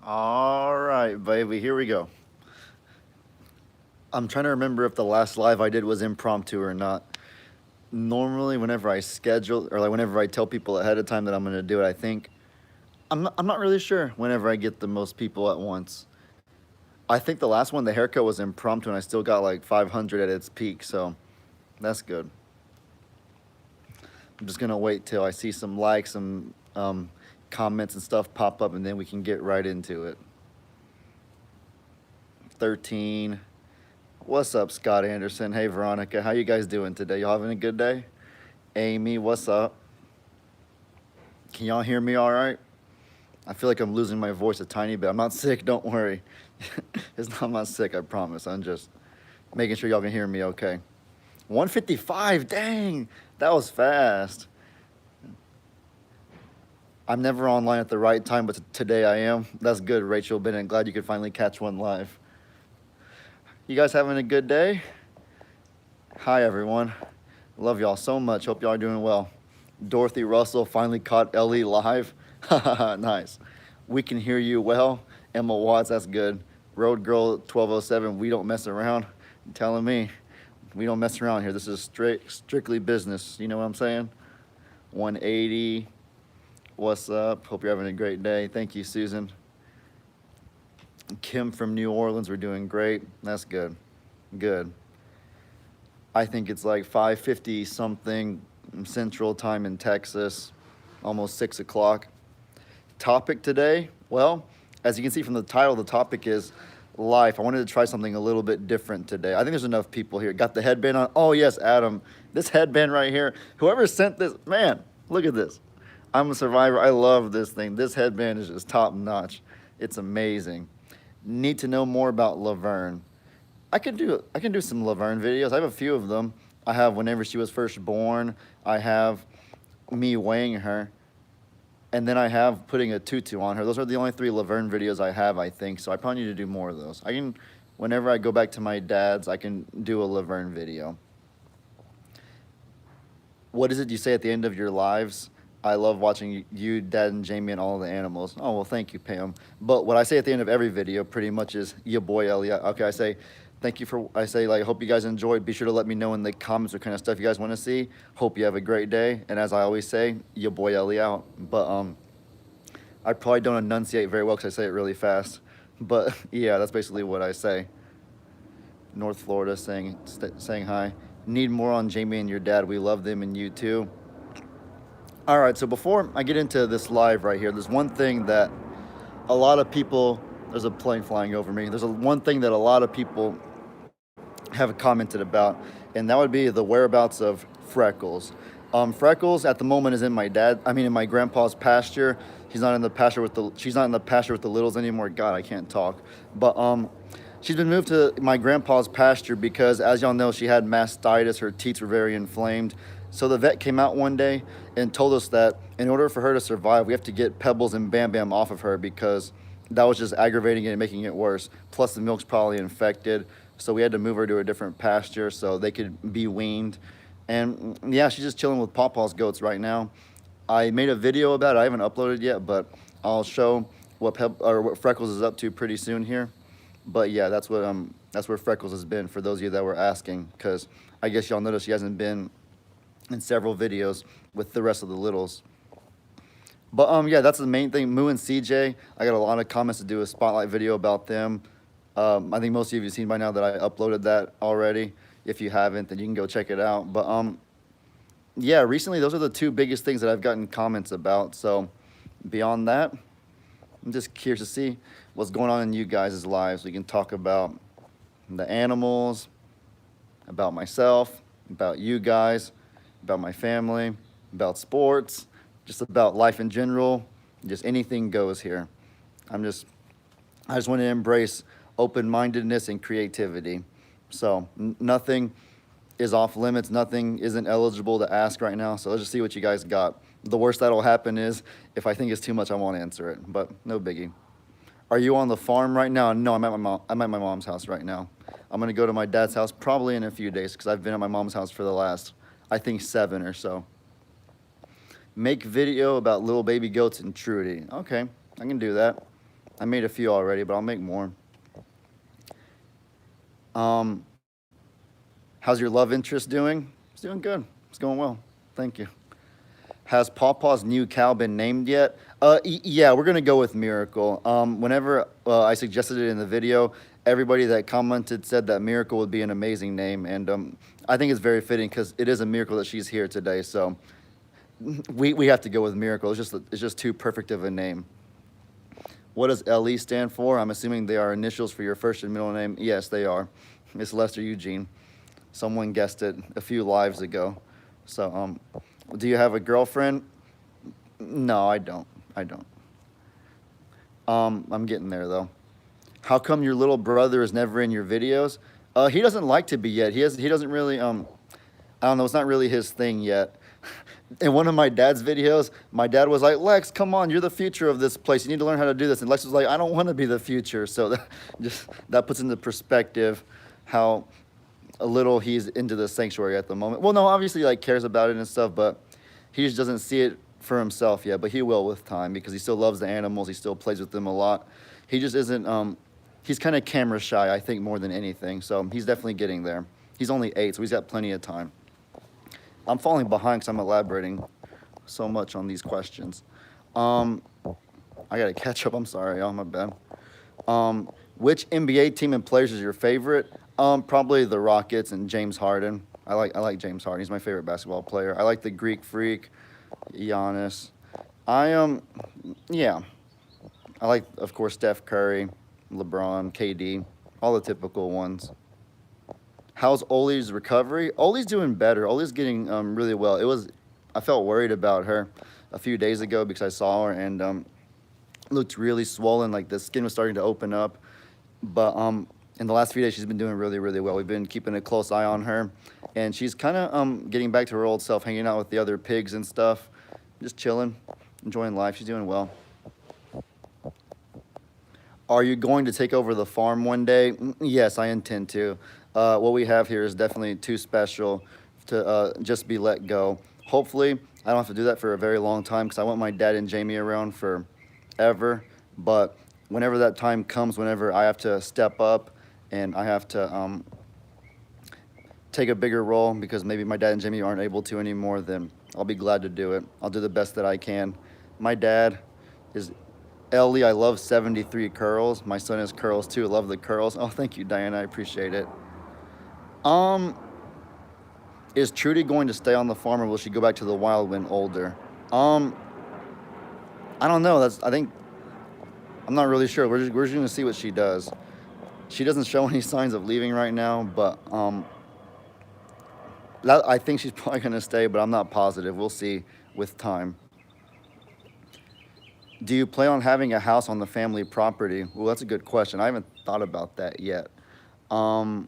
All right, baby, here we go. I'm trying to remember if the last live I did was impromptu or not. Normally, whenever I schedule or like whenever I tell people ahead of time that I'm going to do it, I think I'm not really sure whenever I get the most people at once. I think the last one, the haircut was impromptu, and I still got like 500 at its peak, so that's good. I'm just gonna wait till I see some likes, some comments and stuff pop up, and then we can get right into it. 13. What's up, Scott Anderson? Hey, Veronica. How you guys doing today? Y'all having a good day? Amy, what's up? Can y'all hear me all right? I feel like I'm losing my voice a tiny bit. I'm not sick, don't worry. I'm not sick, I promise. I'm just making sure y'all can hear me okay. 155, dang, that was fast. I'm never online at the right time, but today I am. That's good, Rachel Bennett. Glad you could finally catch one live. You guys having a good day? Hi, everyone. Love y'all so much. Hope y'all are doing well. Dorothy Russell finally caught Ellie live. Nice. We can hear you well. Emma Watts, that's good. Road Girl 1207, we don't mess around. You're telling me, we don't mess around here. This is strictly business. You know what I'm saying? 180. What's up? Hope you're having a great day. Thank you, Susan. Kim from New Orleans, we're doing great. That's good. Good. I think it's like 5:50 something Central Time in Texas, almost 6 o'clock. Topic today, well, as you can see from the title, the topic is life. I wanted to try something a little bit different today. I think there's enough people here. Got the headband on. Oh, yes, Adam. This headband right here. Whoever sent this, man, look at this. I'm a survivor. I love this thing. This headband is just top notch. It's amazing. Need to know more about Laverne. I can do some Laverne videos. I have a few of them. I have whenever she was first born. I have me weighing her, and then I have putting a tutu on her. Those are the only three Laverne videos I have, I think. So I probably need to do more of those. Whenever I go back to my dad's, I can do a Laverne video. What is it you say at the end of your lives? I love watching you, Dad, and Jamie, and all the animals. Oh, well, thank you, Pam. But what I say at the end of every video pretty much is, your boy, Elliot. Okay, I say, thank you for, I say, like, hope you guys enjoyed. Be sure to let me know in the comments what kind of stuff you guys want to see. Hope you have a great day. And as I always say, your boy, Ellie out. But I probably don't enunciate very well because I say it really fast. But yeah, that's basically what I say. North Florida saying hi. Need more on Jamie and your dad. We love them and you too. All right, so before I get into this live right here, there's one thing that a lot of people, there's a plane flying over me. There's one thing that a lot of people have commented about, and that would be the whereabouts of Freckles. Freckles at the moment is in my grandpa's pasture. She's not in the pasture with the littles anymore. God, I can't talk. But she's been moved to my grandpa's pasture because, as y'all know, she had mastitis. Her teeth were very inflamed. So the vet came out one day and told us that in order for her to survive, we have to get Pebbles and Bam Bam off of her because that was just aggravating it and making it worse. Plus, the milk's probably infected. So we had to move her to a different pasture so they could be weaned. And yeah, she's just chilling with Pawpaw's goats right now. I made a video about it. I haven't uploaded yet, but I'll show what Freckles is up to pretty soon here. But yeah, that's where Freckles has been for those of you that were asking, because I guess y'all noticed she hasn't been in several videos with the rest of the littles. But yeah, that's the main thing. Moo and CJ, I got a lot of comments to do a spotlight video about them. I think most of you have seen by now that I uploaded that already. If you haven't, then you can go check it out. But yeah, recently those are the two biggest things that I've gotten comments about. So beyond that, I'm just curious to see what's going on in you guys' lives. We can talk about the animals, about myself, about you guys, about my family, about sports, just about life in general. Just anything goes here. I just want to embrace open-mindedness and creativity. So nothing is off limits. Nothing isn't eligible to ask right now. So let's just see what you guys got. The worst that'll happen is if I think it's too much, I won't answer it, but no biggie. Are you on the farm right now? No, I'm at my mom's house right now. I'm gonna go to my dad's house probably in a few days because I've been at my mom's house for the last, I think, 7 or so. Make video about little baby goats and Trudy. Okay, I can do that. I made a few already, but I'll make more. Um, how's your love interest doing? It's doing good. It's going well. Thank you. Has Pawpaw's new cow been named yet? Yeah, we're gonna go with Miracle. Whenever I suggested it in the video, everybody that commented said that Miracle would be an amazing name, and I think it's very fitting because it is a miracle that she's here today. So we have to go with Miracle. It's just too perfect of a name. What does LE stand for? I'm assuming they are initials for your first and middle name. Yes, they are. It's Lester Eugene. Someone guessed it a few lives ago. So, do you have a girlfriend? No, I don't. I don't. I'm getting there though. How come your little brother is never in your videos? He doesn't like to be yet. He doesn't really I don't know, it's not really his thing yet. In one of my dad's videos, my dad was like, Lex, come on, you're the future of this place. You need to learn how to do this. And Lex was like, I don't want to be the future. So that puts into perspective how a little he's into the sanctuary at the moment. Well, no, obviously like cares about it and stuff, but he just doesn't see it for himself yet. But he will with time because he still loves the animals. He still plays with them a lot. He just isn't, he's kind of camera shy, I think, more than anything. So he's definitely getting there. He's only 8, so he's got plenty of time. I'm falling behind because I'm elaborating so much on these questions. I gotta catch up. I'm sorry, y'all. My bad. Which NBA team and players is your favorite? Probably the Rockets and James Harden. I like James Harden. He's my favorite basketball player. I like the Greek Freak, Giannis. Yeah. I like, of course, Steph Curry, LeBron, KD, all the typical ones. How's Oli's recovery? Oli's doing better. Oli's getting really well. I felt worried about her a few days ago because I saw her and looked really swollen. Like the skin was starting to open up. But in the last few days, she's been doing really, really well. We've been keeping a close eye on her, and she's kind of getting back to her old self, hanging out with the other pigs and stuff, just chilling, enjoying life. She's doing well. Are you going to take over the farm one day? Yes, I intend to. What we have here is definitely too special to just be let go. Hopefully, I don't have to do that for a very long time because I want my dad and Jamie around forever. But whenever that time comes, whenever I have to step up and I have to take a bigger role because maybe my dad and Jamie aren't able to anymore, then I'll be glad to do it. I'll do the best that I can. My dad is Ellie. I love 73 curls. My son has curls too. Love the curls. Oh, thank you, Diana. I appreciate it. Is Trudy going to stay on the farm or will she go back to the wild when older? I don't know. I'm not really sure. We're just gonna see what she does. She doesn't show any signs of leaving right now, but I think she's probably gonna stay, but I'm not positive. We'll see with time. Do you plan on having a house on the family property? Well, that's a good question. I haven't thought about that yet. I'm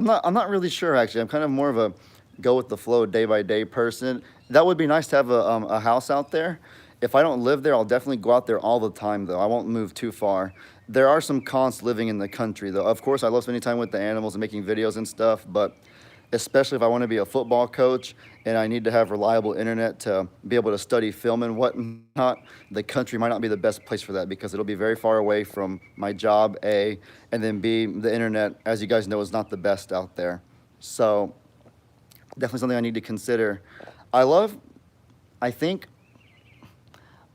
not really sure actually. I'm kind of more of a go with the flow day by day person. That would be nice to have a house out there. If I don't live there, I'll definitely go out there all the time though. I won't move too far. There are some cons to living in the country though. Of course, I love spending time with the animals and making videos and stuff, but especially if I want to be a football coach and I need to have reliable internet to be able to study film and whatnot, the country might not be the best place for that because it'll be very far away from my job, A, and then B, the internet, as you guys know, is not the best out there. So definitely something I need to consider. I think,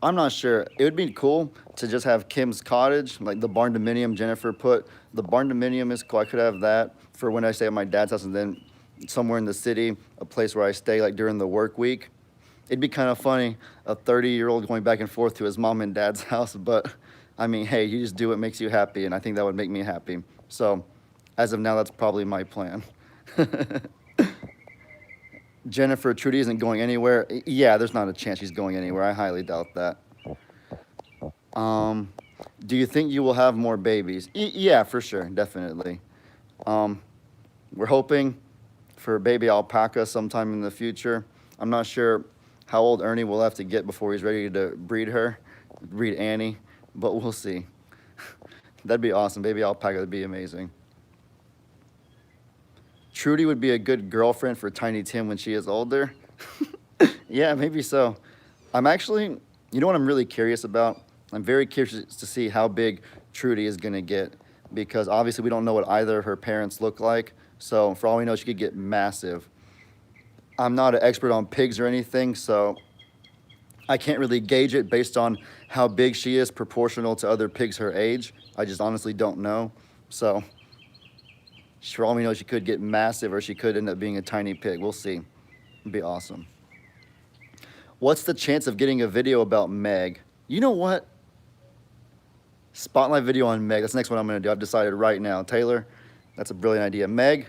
I'm not sure. It would be cool to just have Kim's cottage, like the barn dominium Jennifer put. The barn dominium is cool. I could have that for when I stay at my dad's house and then somewhere in the city, a place where I stay like during the work week. It'd be kind of funny, a 30-year-old going back and forth to his mom and dad's house, but I mean, hey, you just do what makes you happy, and I think that would make me happy. So as of now, that's probably my plan. Jennifer, Trudy isn't going anywhere. Yeah, there's not a chance she's going anywhere. I highly doubt that. Do you think you will have more babies? Yeah, for sure, definitely. We're hoping for baby alpaca sometime in the future. I'm not sure how old Ernie will have to get before he's ready to breed Annie, but we'll see. That'd be awesome. Baby alpaca would be amazing. Trudy would be a good girlfriend for Tiny Tim when she is older. Yeah, maybe so. You know what I'm really curious about? I'm very curious to see how big Trudy is going to get, because obviously we don't know what either of her parents look like. So for all we know, she could get massive. I'm not an expert on pigs or anything, so I can't really gauge it based on how big she is proportional to other pigs her age. I just honestly don't know. So for all we know, she could get massive or she could end up being a tiny pig. We'll see. It'd be awesome. What's the chance of getting a video about Meg? You know what? Spotlight video on Meg. That's the next one I'm going to do. I've decided right now. Taylor, that's a brilliant idea. Meg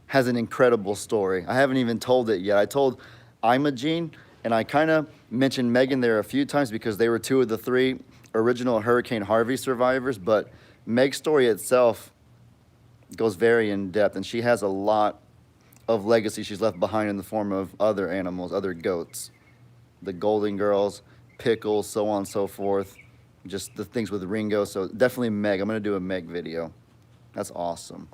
has an incredible story. I haven't even told it yet. I told Imogene, and I kind of mentioned Megan there a few times because they were two of the three original Hurricane Harvey survivors, but Meg's story itself goes very in depth, and she has a lot of legacy she's left behind in the form of other animals, other goats, the Golden Girls, Pickles, so on and so forth, just the things with Ringo. So definitely Meg. I'm going to do a Meg video. That's awesome.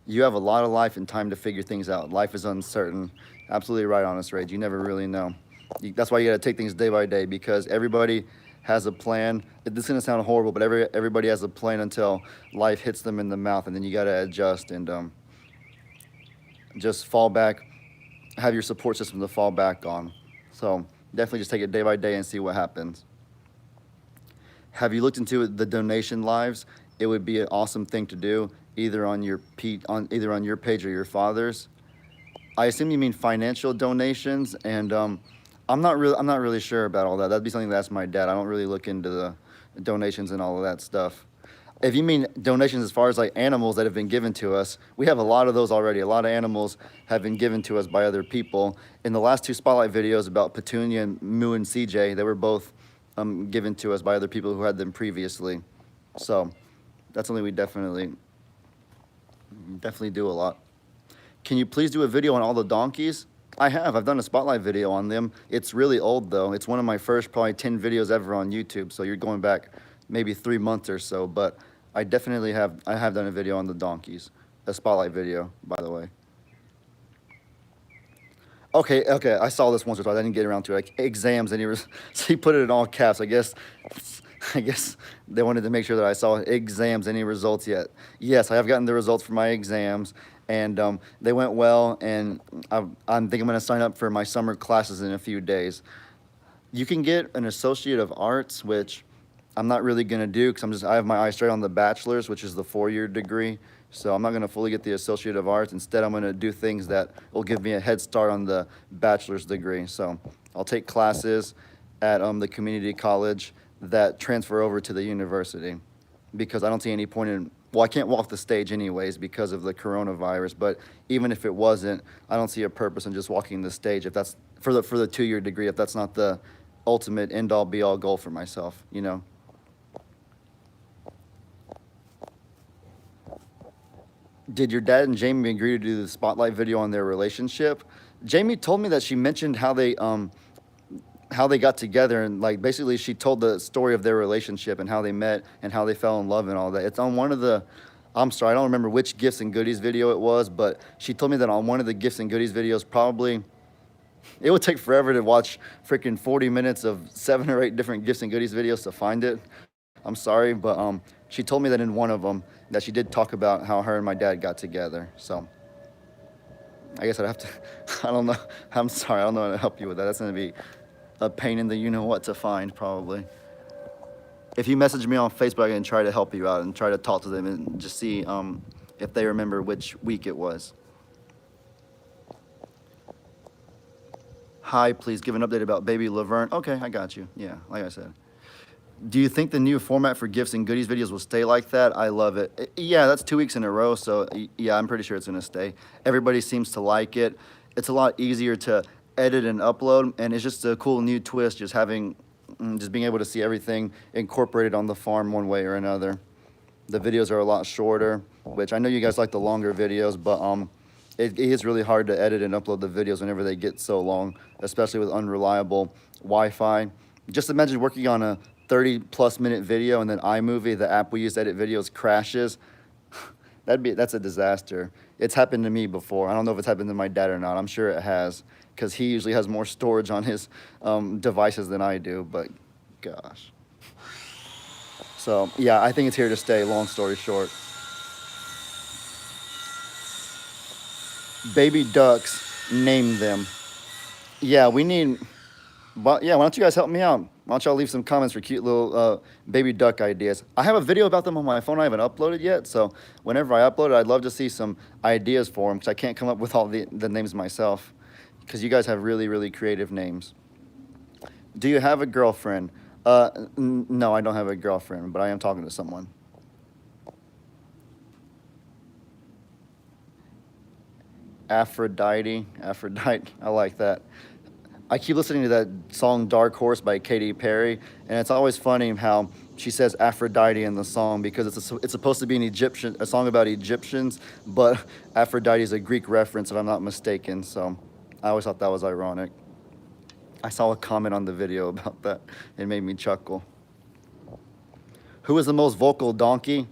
You have a lot of life and time to figure things out. Life is uncertain. Absolutely right, Honest Rage. You never really know. That's why you got to take things day by day, because everybody has a plan. This is going to sound horrible, but everybody has a plan until life hits them in the mouth, and then you got to adjust and just fall back, have your support system to fall back on. So definitely just take it day by day and see what happens. Have you looked into the donation lives? It would be an awesome thing to do, either on your page or your father's. I assume you mean financial donations, and I'm not really sure about all that. That'd be something to ask my dad. I don't really look into the donations and all of that stuff. If you mean donations as far as like animals that have been given to us, we have a lot of those already. A lot of animals have been given to us by other people. In the last two Spotlight videos about Petunia and Moo and CJ, they were both given to us by other people who had them previously. So that's something we definitely do a lot. Can you please do a video on all the donkeys? I have. I've done a Spotlight video on them. It's really old, though. It's one of my first probably 10 videos ever on YouTube, so you're going back maybe 3 months or so, but I definitely have done a video on the donkeys. A Spotlight video, by the way. Okay, I saw this once or twice. I didn't get around to it. Like, exams, and so he put it in all caps. I guess they wanted to make sure that I saw exams, any results yet. Yes, I have gotten the results for my exams, and they went well, and I think I'm going to sign up for my summer classes in a few days. You can get an Associate of Arts, which I'm not really going to do because I have my eyes straight on the bachelor's, which is the 4-year degree. So I'm not going to fully get the Associate of Arts. Instead, I'm going to do things that will give me a head start on the bachelor's degree. So I'll take classes at the community college that transfer over to the university, because I don't see any point in, well, I can't walk the stage anyways because of the coronavirus, but even if it wasn't, I don't see a purpose in just walking the stage if that's for the 2-year degree, if that's not the ultimate end-all be-all goal for myself, you know. Did your dad and Jamie agree to do the Spotlight video on their relationship? Jamie told me that she mentioned how they got together, and like basically she told the story of their relationship and how they met and how they fell in love and all that. It's on one of the, I'm sorry, I don't remember which Gifts and Goodies video it was, but she told me that on one of the Gifts and Goodies videos, probably, it would take forever to watch freaking 40 minutes of 7 or 8 different Gifts and Goodies videos to find it. I'm sorry, but she told me that in one of them that she did talk about how her and my dad got together. So I guess I'd have to, I don't know. I'm sorry, I don't know how to help you with that. That's going to be a pain in the you-know-what to find, probably. If you message me on Facebook, I can try to help you out and try to talk to them and just see if they remember which week it was. Hi, please give an update about baby Laverne. Okay, I got you. Yeah, like I said. Do you think the new format for Gifts and Goodies videos will stay like that? I love it. Yeah, that's 2 weeks in a row, so yeah, I'm pretty sure it's going to stay. Everybody seems to like it. It's a lot easier to edit and upload, and it's just a cool new twist, just being able to see everything incorporated on the farm one way or another. The videos are a lot shorter, which I know you guys like the longer videos, but it is really hard to edit and upload the videos whenever they get so long, especially with unreliable Wi-Fi. Just imagine working on a 30-plus minute video and then iMovie, the app we use to edit videos, crashes. That's a disaster. It's happened to me before. I don't know if it's happened to my dad or not. I'm sure it has, because he usually has more storage on his devices than I do. But gosh. So yeah, I think it's here to stay. Long story short, baby ducks, name them. Yeah, we need. But yeah, why don't you guys help me out? Why don't y'all leave some comments for cute little baby duck ideas? I have a video about them on my phone. I haven't uploaded yet, so whenever I upload it, I'd love to see some ideas for them, because I can't come up with all the names myself, because you guys have really, really creative names. Do you have a girlfriend? No, I don't have a girlfriend, but I am talking to someone. Aphrodite, I like that. I keep listening to that song "Dark Horse" by Katy Perry, and it's always funny how she says Aphrodite in the song, because it's supposed to be a song about Egyptians, but Aphrodite is a Greek reference if I'm not mistaken. So I always thought that was ironic. I saw a comment on the video about that. It made me chuckle. Who is the most vocal donkey?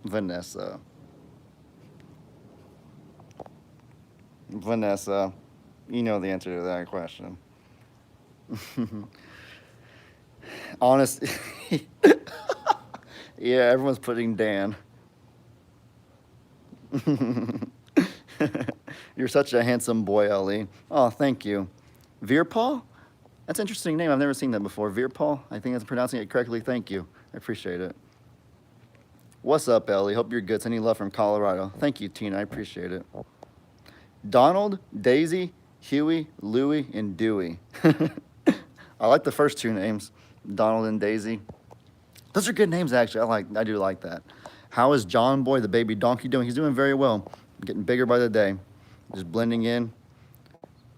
Vanessa. Vanessa, you know the answer to that question. Honest. Yeah, everyone's putting Dan. You're such a handsome boy, Ellie. Oh, thank you. Veerpaul? That's an interesting name. I've never seen that before. Veerpaul? I think that's pronouncing it correctly. Thank you. I appreciate it. What's up, Ellie? Hope you're good. Sending love from Colorado. Thank you, Tina. I appreciate it. Donald, Daisy, Huey, Louie, and Dewey. I like the first two names, Donald and Daisy. Those are good names, actually. I do like that. How is John Boy, the baby donkey, doing? He's doing very well. Getting bigger by the day. Just blending in,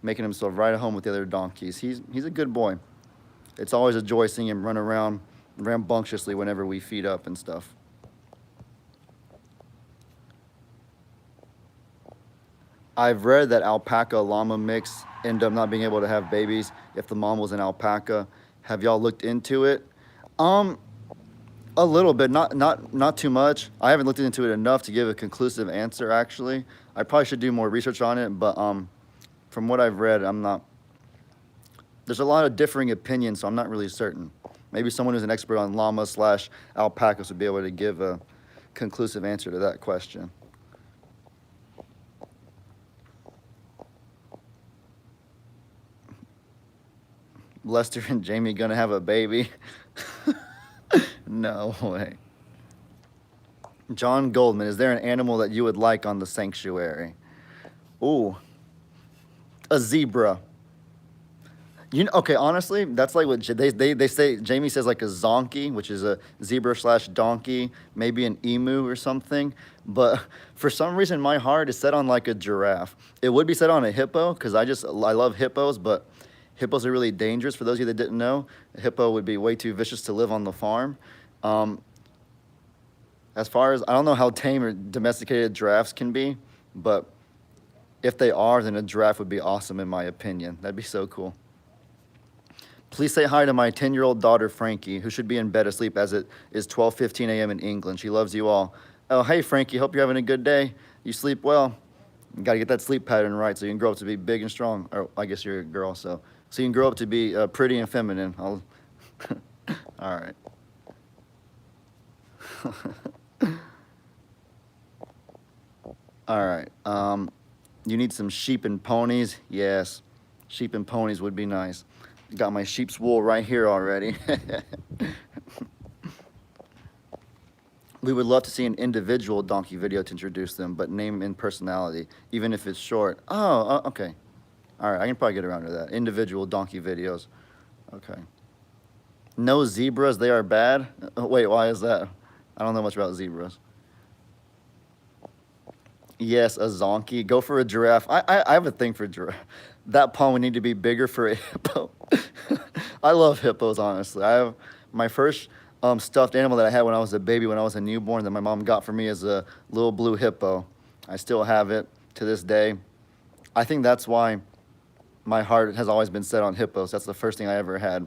making himself right at home with the other donkeys. He's a good boy. It's always a joy seeing him run around rambunctiously whenever we feed up and stuff. I've read that alpaca llama mix end up not being able to have babies if the mom was an alpaca. Have y'all looked into it? A little bit, not too much. I haven't looked into it enough to give a conclusive answer, actually. I probably should do more research on it, but from what I've read, there's a lot of differing opinions, so I'm not really certain. Maybe someone who's an expert on llamas/alpacas would be able to give a conclusive answer to that question. Lester and Jamie gonna have a baby? No way. John Goldman, is there an animal that you would like on the sanctuary? Ooh, a zebra. Okay, honestly, that's like what they say. Jamie says like a zonkey, which is a zebra/donkey, maybe an emu or something. But for some reason, my heart is set on like a giraffe. It would be set on a hippo, because I love hippos, but hippos are really dangerous. For those of you that didn't know, a hippo would be way too vicious to live on the farm. As far as, I don't know how tame or domesticated giraffes can be, but if they are, then a giraffe would be awesome in my opinion. That'd be so cool. Please say hi to my 10-year-old daughter, Frankie, who should be in bed asleep as it is 12:15 a.m. in England. She loves you all. Oh, hey, Frankie, hope you're having a good day. You sleep well. You got to get that sleep pattern right so you can grow up to be big and strong. Or I guess you're a girl, so you can grow up to be pretty and feminine. All right. All right. You need some sheep and ponies? Yes. Sheep and ponies would be nice. Got my sheep's wool right here already. We would love to see an individual donkey video to introduce them, but name and personality, even if it's short. Oh, okay. All right, I can probably get around to that. Individual donkey videos. Okay. No zebras, they are bad? Wait, why is that? I don't know much about zebras. Yes, a zonkey. Go for a giraffe. I have a thing for giraffe. That paw would need to be bigger for a hippo. I love hippos, honestly. I have my first stuffed animal that I had when I was a baby, when I was a newborn, that my mom got for me as a little blue hippo. I still have it to this day. I think that's why my heart has always been set on hippos. That's the first thing I ever had.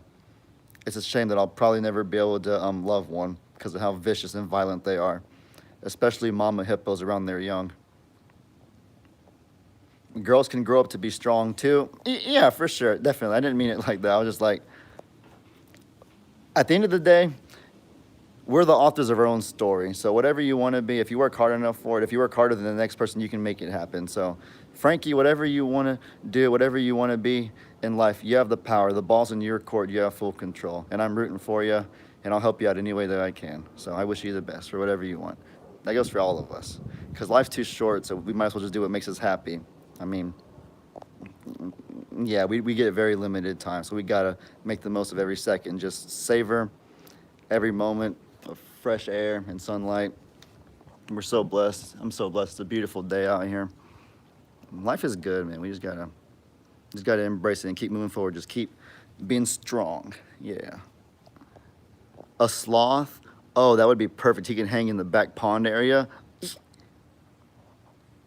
It's a shame that I'll probably never be able to love one because of how vicious and violent they are. especially mama hippos around their young. Girls can grow up to be strong too. Yeah, for sure, definitely. I didn't mean it like that. I was just like, at the end of the day, we're the authors of our own story. So whatever you want to be, if you work hard enough for it, if you work harder than the next person, you can make it happen. So, Frankie, whatever you want to do, whatever you want to be in life, you have the power. The ball's in your court. You have full control. And I'm rooting for you, and I'll help you out any way that I can. So I wish you the best for whatever you want. That goes for all of us. Because life's too short, so we might as well just do what makes us happy. I mean, yeah, we get a very limited time, so we got to make the most of every second. Just savor every moment of fresh air and sunlight. We're so blessed. I'm so blessed. It's a beautiful day out here. Life is good, man. We just gotta embrace it and keep moving forward. Just keep being strong. Yeah. A sloth. Oh, that would be perfect. He can hang in the back pond area.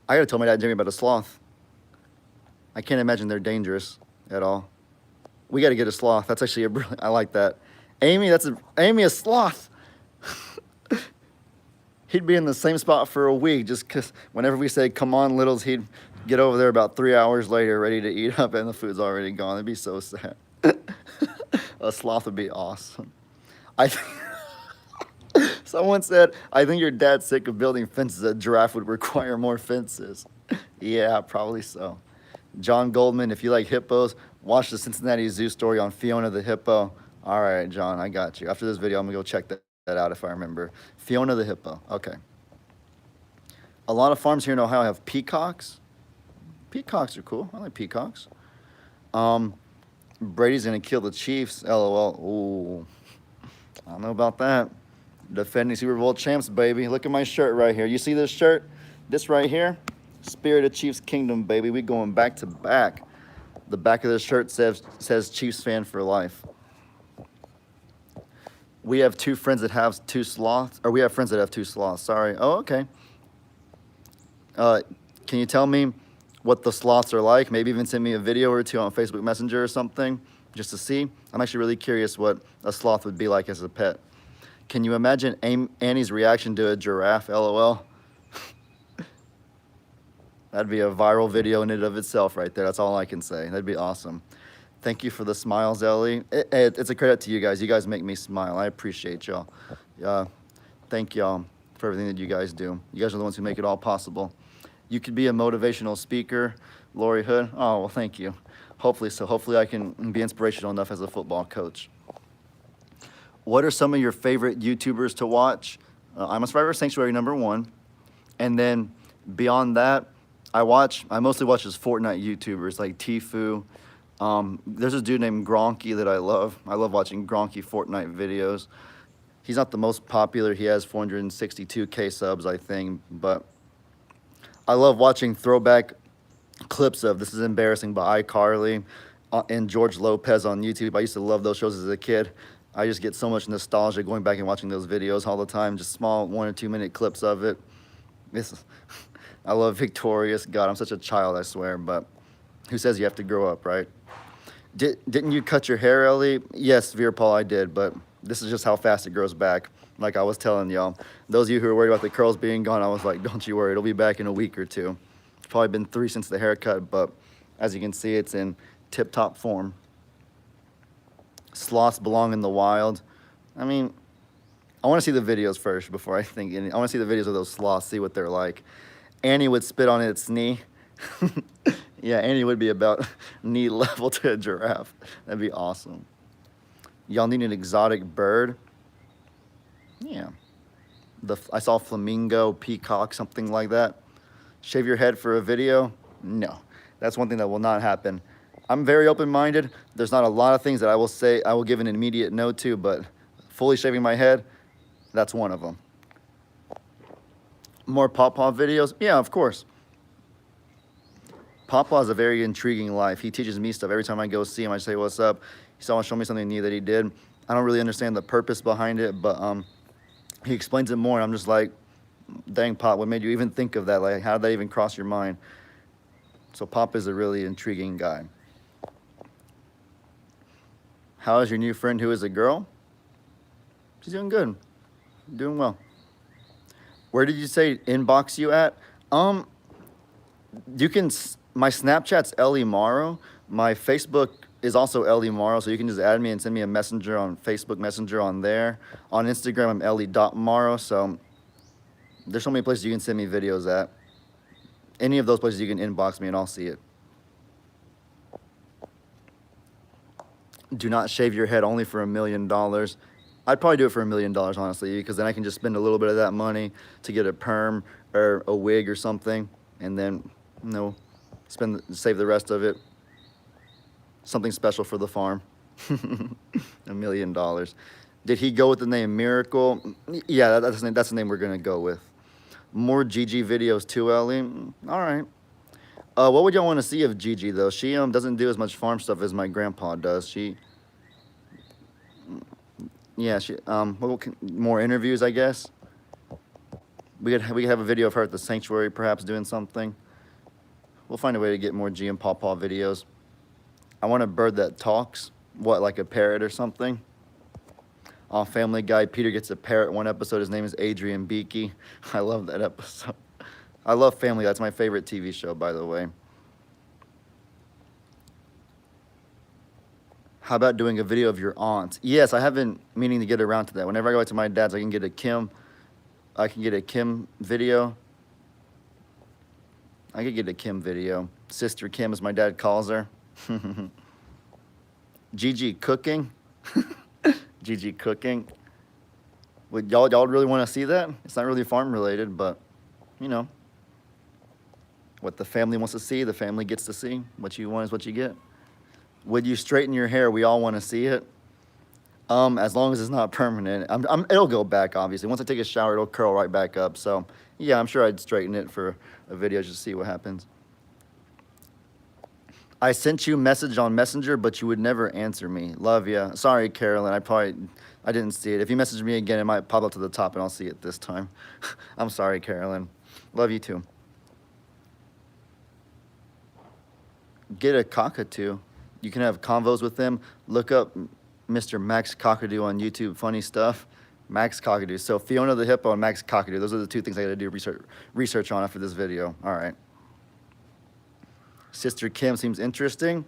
I gotta tell my dad Jimmy about a sloth. I can't imagine they're dangerous at all. We gotta get a sloth. That's actually a brilliant. I like that. Amy, Amy a sloth. He'd be in the same spot for a week just because whenever we say, come on, littles, he'd get over there about 3 hours later ready to eat up and the food's already gone. It'd be so sad. A sloth would be awesome. I Someone said, I think your dad's sick of building fences. A giraffe would require more fences. Yeah, probably so. John Goldman, if you like hippos, watch the Cincinnati Zoo story on Fiona the hippo. All right, John, I got you. After this video, I'm going to go check that out if I remember. Fiona the hippo. Okay. A lot of farms here in Ohio have peacocks. Peacocks are cool. I like peacocks. Brady's going to kill the Chiefs. LOL. Ooh. I don't know about that. Defending Super Bowl champs, baby. Look at my shirt right here. You see this shirt? This right here? Spirit of Chiefs Kingdom, baby. We going back to back. The back of the shirt says Chiefs fan for life. We have two friends that have two sloths. Or we have friends that have two sloths. Sorry. Oh, okay. Can you tell me what the sloths are like? Maybe even send me a video or two on Facebook Messenger or something just to see. I'm actually really curious what a sloth would be like as a pet. Can you imagine Annie's reaction to a giraffe? LOL. That'd be a viral video in and of itself right there. That's all I can say. That'd be awesome. Thank you for the smiles, Ellie. It's a credit to you guys. You guys make me smile. I appreciate y'all. Thank y'all for everything that you guys do. You guys are the ones who make it all possible. You could be a motivational speaker, Lori Hood. Oh, well, thank you. Hopefully so. Hopefully I can be inspirational enough as a football coach. What are some of your favorite YouTubers to watch? I'm a Survivor Sanctuary #1. And then beyond that, I mostly watch just Fortnite YouTubers like Tfue. There's a dude named Gronky that I love. I love watching Gronky Fortnite videos. He's not the most popular. He has 462K subs, I think. But I love watching throwback clips of This Is Embarrassing by iCarly and George Lopez on YouTube. I used to love those shows as a kid. I just get so much nostalgia going back and watching those videos all the time. Just small 1 or 2 minute clips of it. I love Victorious. God, I'm such a child, I swear. But who says you have to grow up, right? Didn't you cut your hair, Ellie? Yes, Veer Paul, I did. But this is just how fast it grows back. Like I was telling y'all. Those of you who are worried about the curls being gone, I was like, don't you worry. It'll be back in a week or two. It's probably been 3 since the haircut. But as you can see, it's in tip-top form. Sloths belong in the wild. I mean, I want to see the videos first before I think. I want to see the videos of those sloths, see what they're like. Annie would spit on its knee. Yeah, Annie would be about knee level to a giraffe. That'd be awesome. Y'all need an exotic bird? Yeah. I saw flamingo, peacock, something like that. Shave your head for a video? No. That's one thing that will not happen. I'm very open-minded. There's not a lot of things that I will say I will give an immediate no to, but fully shaving my head, that's one of them. More Pawpaw videos? Yeah, of course. Pawpaw is a very intriguing life. He teaches me stuff. Every time I go see him, I say, what's up? He's always showing me something new that he did. I don't really understand the purpose behind it, but he explains it more, and I'm just like, dang, Pop, what made you even think of that? Like, how did that even cross your mind? So Pop is a really intriguing guy. How is your new friend who is a girl? She's doing good. Doing well. Where did you say inbox you at? Um, you can. My Snapchat's Ellie Morrow. My Facebook is also Ellie Morrow, so you can just add me and send me a messenger on Facebook Messenger on there. On Instagram, I'm Ellie.Morrow. So there's so many places you can send me videos at. Any of those places you can inbox me and I'll see it. Do not shave your head only for $1 million. I'd probably do it for $1 million, honestly, because then I can just spend a little bit of that money to get a perm or a wig or something, and then, save the rest of it. Something special for the farm. $1 million. Did he go with the name Miracle? Yeah, that's the name we're gonna go with. More Gigi videos too, Ellie. All right. What would y'all want to see of Gigi though? She doesn't do as much farm stuff as my grandpa does. Yeah, more interviews, I guess. We could have a video of her at the sanctuary, perhaps doing something. We'll find a way to get more G and Paw Paw videos. I want a bird that talks. What, like a parrot or something? On Family Guy, Peter gets a parrot one episode. His name is Adrian Beakey. I love that episode. I love Family Guy. That's my favorite TV show, by the way. How about doing a video of your aunt? Yes, I have been meaning to get around to that. Whenever I go to my dad's, I can get a Kim video. I could get a Kim video. Sister Kim, as my dad calls her. Gigi cooking. Gigi cooking. Would y'all really want to see that? It's not really farm related, but what the family wants to see, the family gets to see. What you want is what you get. Would you straighten your hair? We all want to see it. As long as it's not permanent. It'll go back, obviously. Once I take a shower, it'll curl right back up. So, yeah, I'm sure I'd straighten it for a video just to see what happens. I sent you a message on Messenger, but you would never answer me. Love ya. Sorry, Carolyn. I didn't see it. If you message me again, it might pop up to the top and I'll see it this time. I'm sorry, Carolyn. Love you too. Get a cockatoo. You can have convos with them. Look up Mr. Max Cockadoo on YouTube. Funny stuff. Max Cockadoo. So Fiona the Hippo and Max Cockadoo. Those are the two things I got to do research on after this video. All right. Sister Kim seems interesting.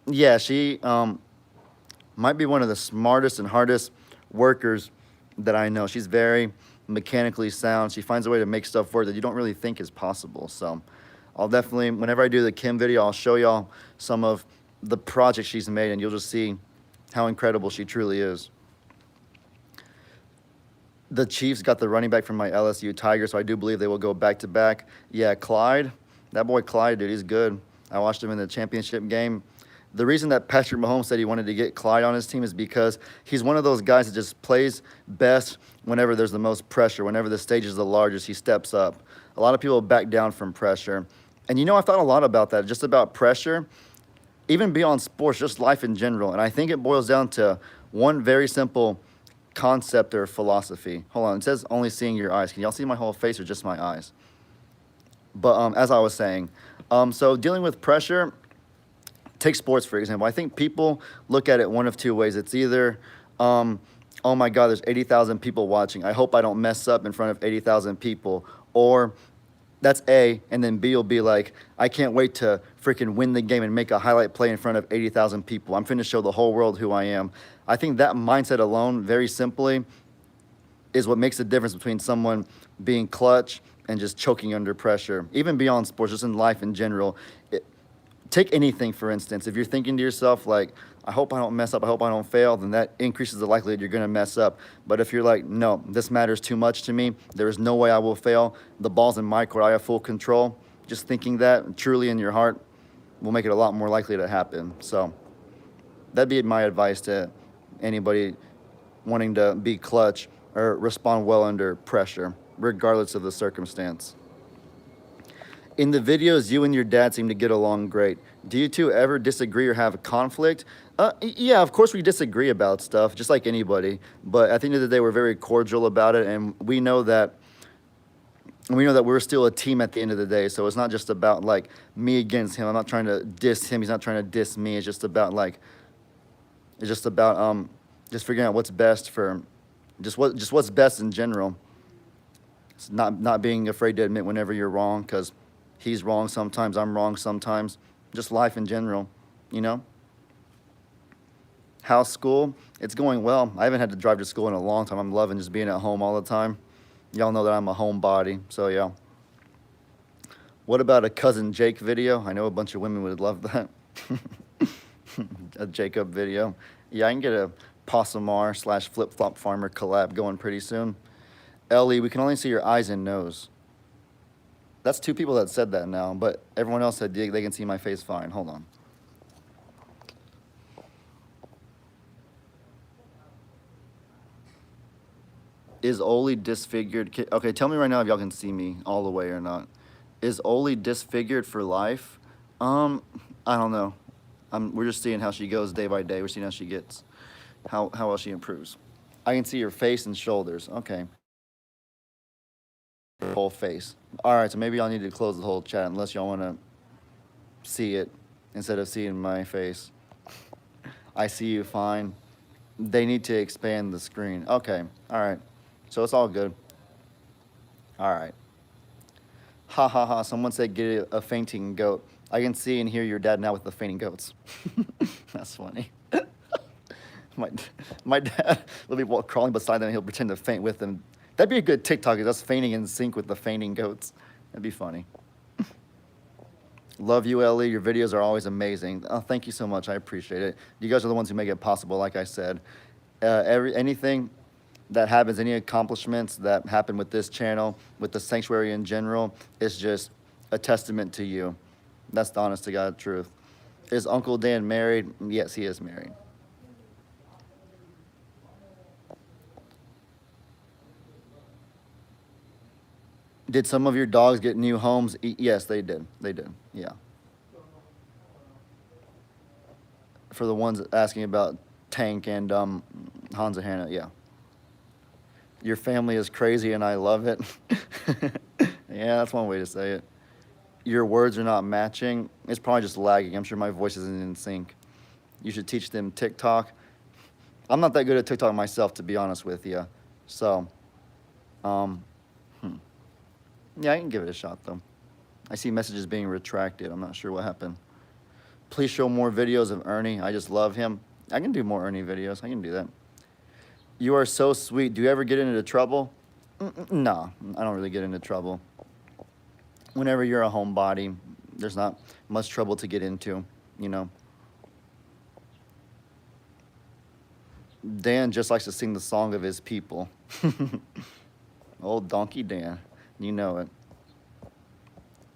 Yeah, she might be one of the smartest and hardest workers that I know. She's very mechanically sound. She finds a way to make stuff work that you don't really think is possible. So I'll definitely, whenever I do the Kim video, I'll show y'all some of the projects she's made, and you'll just see how incredible she truly is. The Chiefs got the running back from my LSU Tigers, so I do believe they will go back-to-back. Yeah, Clyde, that boy Clyde, dude, he's good. I watched him in the championship game. The reason that Patrick Mahomes said he wanted to get Clyde on his team is because he's one of those guys that just plays best whenever there's the most pressure. Whenever the stage is the largest, he steps up. A lot of people back down from pressure. And I've thought a lot about that, just about pressure. Even beyond sports, just life in general. And I think it boils down to one very simple concept or philosophy. Hold on, it says only seeing your eyes. Can y'all see my whole face or just my eyes? But as I was saying, so dealing with pressure, take sports for example. I think people look at it one of two ways. It's either, oh my God, there's 80,000 people watching. I hope I don't mess up in front of 80,000 people. Or that's A, and then B will be like, I can't wait to freaking win the game and make a highlight play in front of 80,000 people. I'm finna show the whole world who I am. I think that mindset alone, very simply, is what makes the difference between someone being clutch and just choking under pressure. Even beyond sports, just in life in general. Take anything, for instance. If you're thinking to yourself, like, I hope I don't mess up, I hope I don't fail, then that increases the likelihood you're going to mess up. But if you're like, no, this matters too much to me, there is no way I will fail, the ball's in my court, I have full control, just thinking that truly in your heart will make it a lot more likely to happen. So that'd be my advice to anybody wanting to be clutch or respond well under pressure, regardless of the circumstance. In the videos, you and your dad seem to get along great. Do you two ever disagree or have a conflict? Yeah, of course we disagree about stuff, just like anybody. But at the end of the day, we're very cordial about it, and we know that we're still a team at the end of the day. So it's not just about like me against him. I'm not trying to diss him. He's not trying to diss me. It's just about just figuring out what's best for, just what's best in general. It's not being afraid to admit whenever you're wrong, because he's wrong sometimes, I'm wrong sometimes. Just life in general, you know? How's school? It's going well. I haven't had to drive to school in a long time. I'm loving just being at home all the time. Y'all know that I'm a homebody, so yeah. What about a Cousin Jake video? I know a bunch of women would love that. A Jacob video. Yeah, I can get a Possumar / Flip Flop Farmer collab going pretty soon. Ellie, we can only see your eyes and nose. That's 2 people that said that now, but everyone else said they can see my face fine. Hold on. Is Oli disfigured? Okay, tell me right now if y'all can see me all the way or not. Is Oli disfigured for life? I don't know. We're just seeing how she goes day by day. We're seeing how she gets, how well she improves. I can see her face and shoulders. Okay. Whole face. All right, so maybe y'all need to close the whole chat unless y'all want to see it instead of seeing my face. I see you fine. They need to expand the screen. Okay, all right. So it's all good. All right. Ha ha ha, someone said get a fainting goat. I can see and hear your dad now with the fainting goats. That's funny. my dad will be crawling beside them and he'll pretend to faint with them. That'd be a good TikTok, is us fainting in sync with the fainting goats. That'd be funny. Love you, Ellie. Your videos are always amazing. Oh, thank you so much. I appreciate it. You guys are the ones who make it possible, like I said. Anything that happens, any accomplishments that happen with this channel, with the sanctuary in general, is just a testament to you. That's the honest to God truth. Is Uncle Dan married? Yes, he is married. Did some of your dogs get new homes? Yes, they did. They did, yeah. For the ones asking about Tank and Hans and Hannah, yeah. Your family is crazy and I love it. Yeah, that's one way to say it. Your words are not matching. It's probably just lagging. I'm sure my voice isn't in sync. You should teach them TikTok. I'm not that good at TikTok myself, to be honest with you. So, yeah, I can give it a shot, though. I see messages being retracted. I'm not sure what happened. Please show more videos of Ernie. I just love him. I can do more Ernie videos. I can do that. You are so sweet. Do you ever get into trouble? No, I don't really get into trouble. Whenever you're a homebody, there's not much trouble to get into, you know. Dan just likes to sing the song of his people. Old Donkey Dan. You know it.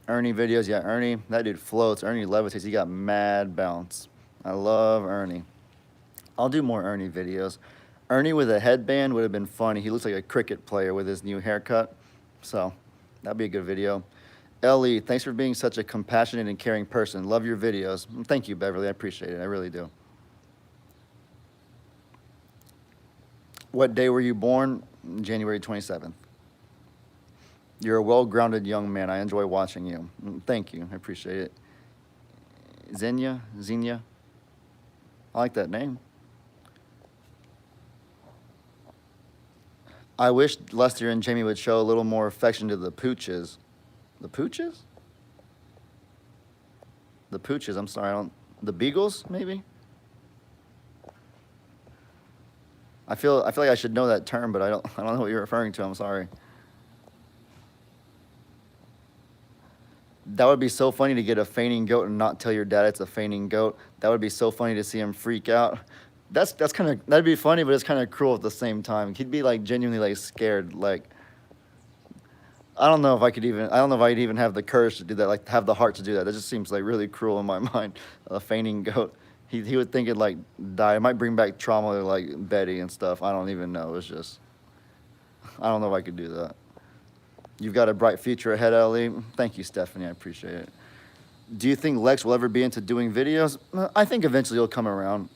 Ernie videos, yeah, Ernie, that dude floats. Ernie levitates. He got mad bounce. I love Ernie. I'll do more Ernie videos. Ernie with a headband would have been funny. He looks like a cricket player with his new haircut. So that'd be a good video. Ellie, thanks for being such a compassionate and caring person. Love your videos. Thank you, Beverly. I appreciate it. I really do. What day were you born? January 27th. You're a well-grounded young man. I enjoy watching you. Thank you. I appreciate it. Xenia? I like that name. I wish Lester and Jamie would show a little more affection to the pooches. The pooches? The pooches, I'm sorry. The beagles, maybe? I feel like I should know that term, but I don't know what you're referring to. I'm sorry. That would be so funny to get a fainting goat and not tell your dad it's a fainting goat. That would be so funny to see him freak out. That'd be funny, but it's kind of cruel at the same time. He'd be like genuinely like scared. Like, I don't know if I'd even have the courage to do that, like have the heart to do that. That just seems like really cruel in my mind. A fainting goat. He would think it'd like die. It might bring back trauma like Betty and stuff. I don't even know. It's just, I don't know if I could do that. You've got a bright future ahead, Ellie. Thank you, Stephanie. I appreciate it. Do you think Lex will ever be into doing videos? I think eventually he'll come around.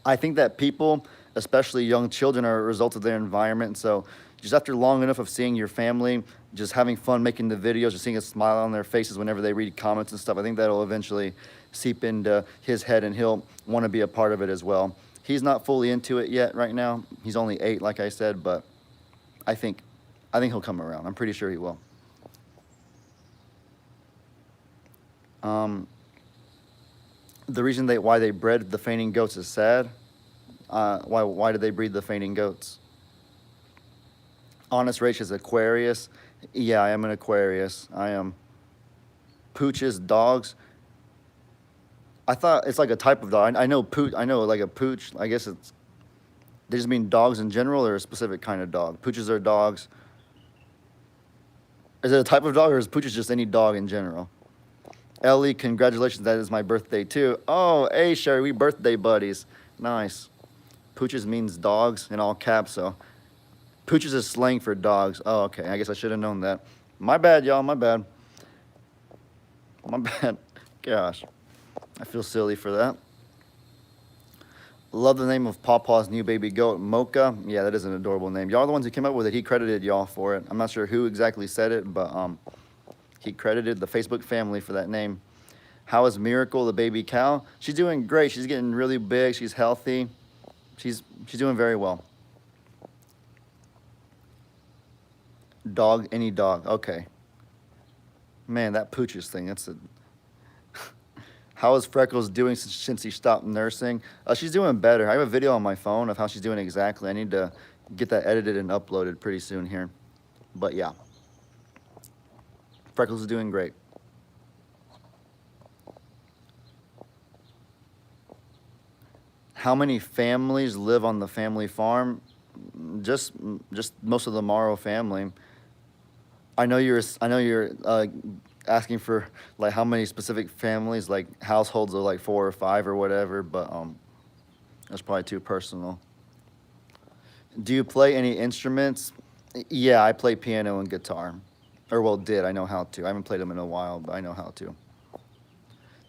I think that people, especially young children, are a result of their environment. So just after long enough of seeing your family, just having fun making the videos, just seeing a smile on their faces whenever they read comments and stuff, I think that'll eventually seep into his head and he'll want to be a part of it as well. He's not fully into it yet right now. He's only 8, like I said, but I think I think he'll come around. I'm pretty sure he will. Um, the reason why they bred the fainting goats is sad. Why did they breed the fainting goats? Honest Rach is Aquarius. Yeah, I am an Aquarius. I am. Pooches, dogs. I thought it's like a type of dog. I know pooch. I know like a pooch. I guess it's. They just mean dogs in general, or a specific kind of dog. Pooches are dogs. Is it a type of dog, or is pooches just any dog in general? Ellie, congratulations. That is my birthday too. Oh, hey Sherry, we birthday buddies. Nice. Pooches means dogs in all caps. So pooches is slang for dogs. Oh, okay. I guess I should have known that. My bad, y'all. My bad. My bad. Gosh. I feel silly for that. Love the name of Pawpaw's new baby goat, Mocha. Yeah, that is an adorable name. Y'all are the ones who came up with it. He credited y'all for it. I'm not sure who exactly said it, but he credited the Facebook family for that name. How is Miracle, the baby cow? She's doing great. She's getting really big. She's healthy. She's doing very well. Dog, any dog. Okay. Man, that pooches thing, that's a... How is Freckles doing since he stopped nursing? She's doing better. I have a video on my phone of how she's doing exactly. I need to get that edited and uploaded pretty soon here. But yeah. Freckles is doing great. How many families live on the family farm? Just most of the Morrow family. I know you're asking for like how many specific families, like households of like 4 or 5 or whatever, but that's probably too personal. Do you play any instruments? Yeah, I play piano and guitar. Or well, did. I know how to. I haven't played them in a while, but I know how to.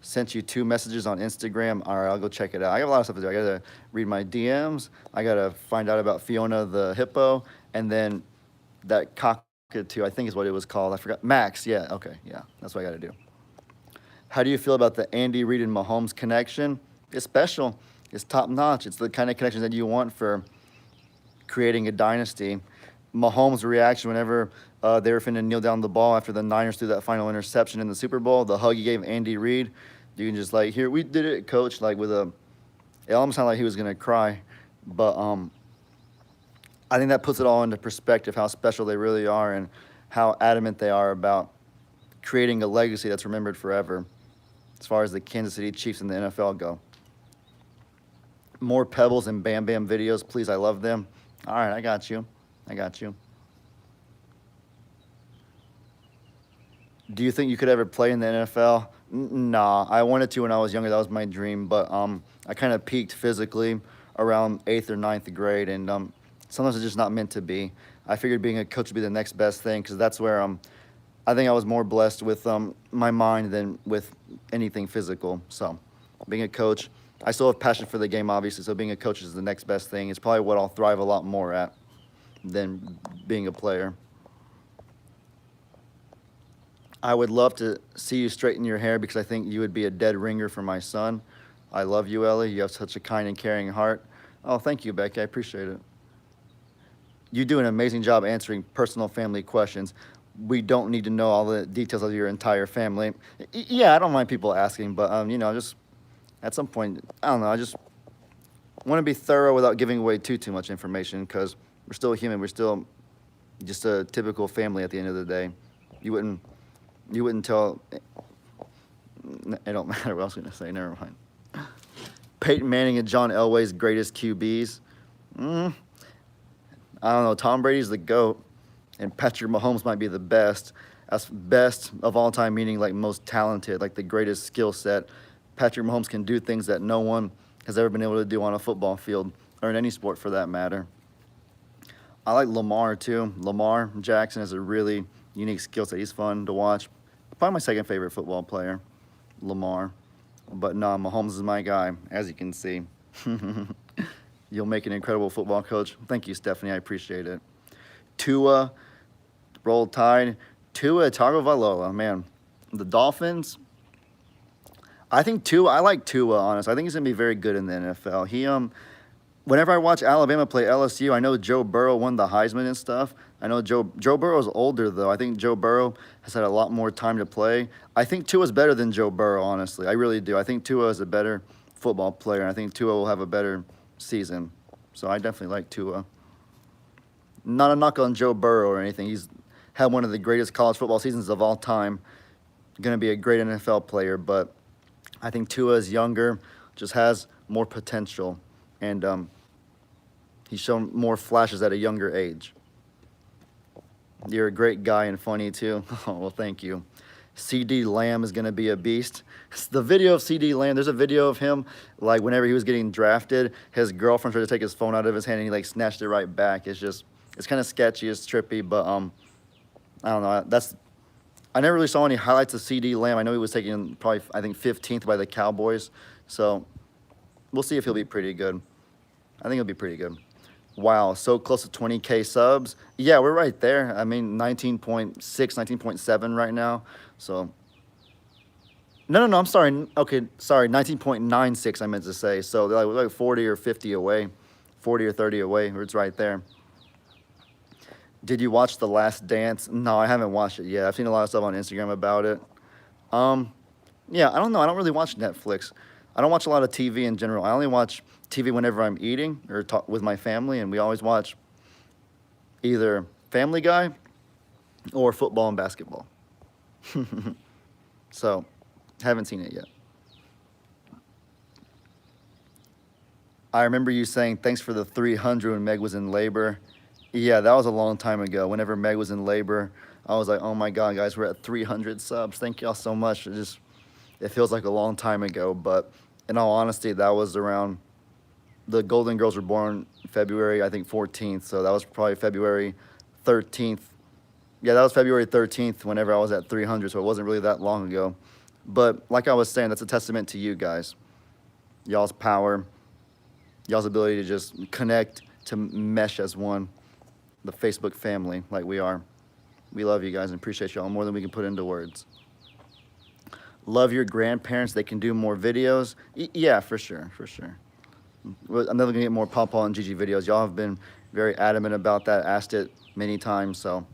Sent you 2 messages on Instagram. All right, I'll go check it out. I got a lot of stuff to do. I gotta read my DMs. I gotta find out about Fiona the hippo, and then that cockatoo, I think is what it was called. I forgot. Max, yeah, okay, yeah, that's what I gotta do. How do you feel about the Andy Reid and Mahomes connection? It's special. It's top notch. It's the kind of connection that you want for creating a dynasty. Mahomes' reaction whenever they were finna kneel down the ball after the Niners threw that final interception in the Super Bowl, the hug he gave Andy Reid, you can just like, here, we did it, coach, like with a, it almost sounded like he was gonna cry, but I think that puts it all into perspective, how special they really are and how adamant they are about creating a legacy that's remembered forever as far as the Kansas City Chiefs and the NFL go. More Pebbles and Bam Bam videos, please, I love them. All right, I got you. I got you. Do you think you could ever play in the NFL? Nah, I wanted to when I was younger. That was my dream. But I kind of peaked physically around 8th or 9th grade. And sometimes it's just not meant to be. I figured being a coach would be the next best thing because that's where I think I was more blessed with my mind than with anything physical. So being a coach, I still have passion for the game, obviously. So being a coach is the next best thing. It's probably what I'll thrive a lot more at than being a player. I would love to see you straighten your hair because I think you would be a dead ringer for my son. I love you, Ellie. You have such a kind and caring heart. Oh, thank you, Becky. I appreciate it. You do an amazing job answering personal family questions. We don't need to know all the details of your entire family. Yeah, I don't mind people asking, but you know, just at some point, I don't know, I just want to be thorough without giving away too much information because we're still human. We're still just a typical family at the end of the day. You wouldn't tell, it don't matter what else I'm going to say, never mind. Peyton Manning and John Elway's greatest QBs. I don't know, Tom Brady's the GOAT, and Patrick Mahomes might be the best. That's best of all time, meaning like most talented, like the greatest skill set. Patrick Mahomes can do things that no one has ever been able to do on a football field, or in any sport for that matter. I like Lamar too. Lamar Jackson has a really unique skill set. He's fun to watch. Probably my second favorite football player, Lamar. But no, Mahomes is my guy, as you can see. You'll make an incredible football coach. Thank you, Stephanie. I appreciate it. Tua, Roll Tide. Tua Tagovailoa, man. The Dolphins. I like Tua, honestly. I think he's going to be very good in the NFL. whenever I watch Alabama play LSU, I know Joe Burrow won the Heisman and stuff. I know Joe Burrow's older though. I think Joe Burrow has had a lot more time to play. I think Tua's better than Joe Burrow, honestly. I really do. I think Tua is a better football player, and I think Tua will have a better season. So I definitely like Tua. Not a knock on Joe Burrow or anything. He's had one of the greatest college football seasons of all time. Going to be a great NFL player, but I think Tua is younger, just has more potential, and he's shown more flashes at a younger age. You're a great guy and funny too. Oh, well, thank you. CD Lamb is going to be a beast. The video of CD Lamb, there's a video of him, like, whenever he was getting drafted, his girlfriend tried to take his phone out of his hand, and he, like, snatched it right back. It's just, it's kind of sketchy, it's trippy, but, I don't know. I never really saw any highlights of CD Lamb. I know he was taken probably, I think, 15th by the Cowboys. So we'll see if he'll be pretty good. I think he'll be pretty good. Wow, so close to 20K subs. Yeah, we're right there. I mean, 19.6, 19.7 right now. So, no, I'm sorry. Okay, sorry, 19.96 I meant to say. So they're like 40 or 50 away, 40 or 30 away. It's right there. Did you watch The Last Dance? No, I haven't watched it yet. I've seen a lot of stuff on Instagram about it. Yeah, I don't know. I don't really watch Netflix. I don't watch a lot of TV in general. I only watch TV whenever I'm eating or talk with my family, and we always watch either Family Guy or football and basketball. So, haven't seen it yet. I remember you saying thanks for the 300 when Meg was in labor. Yeah, that was a long time ago. Whenever Meg was in labor, I was like, oh my God, guys, we're at 300 subs. Thank y'all so much. It feels like a long time ago, but in all honesty, that was around, the Golden Girls were born February, I think 14th, so that was probably February 13th. Yeah, that was February 13th whenever I was at 300, so it wasn't really that long ago. But like I was saying, that's a testament to you guys. Y'all's power, y'all's ability to just connect, to mesh as one, the Facebook family like we are. We love you guys and appreciate y'all more than we can put into words. Love your grandparents. They can do more videos. Yeah, for sure, for sure. I'm never gonna get more Pawpaw and Gigi videos. Y'all have been very adamant about that, asked it many times, so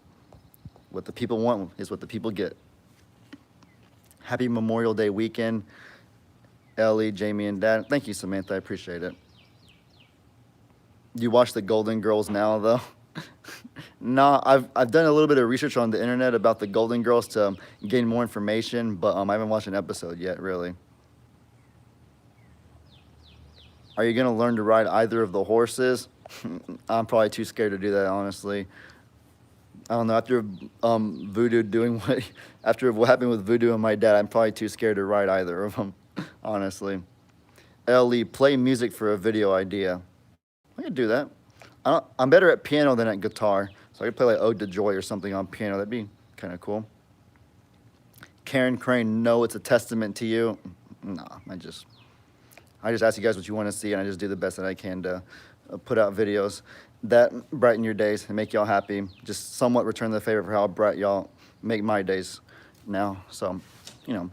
what the people want is what the people get. Happy Memorial Day weekend, Ellie, Jamie, and Dad. Thank you, Samantha, I appreciate it. You watch the Golden Girls now, though? No, I've done a little bit of research on the internet about the Golden Girls to gain more information, but I haven't watched an episode yet, really. Are you gonna learn to ride either of the horses? I'm probably too scared to do that, honestly. I don't know, after Voodoo doing after what happened with Voodoo and my dad, I'm probably too scared to ride either of them, honestly. Ellie, play music for a video idea. I could do that. I'm better at piano than at guitar, so I could play like Ode to Joy or something on piano. That'd be kind of cool. Karen Crane, no, it's a testament to you. No, I just ask you guys what you want to see, and I just do the best that I can to put out videos that brighten your days and make y'all happy. Just somewhat return the favor for how bright y'all make my days now. So, you know.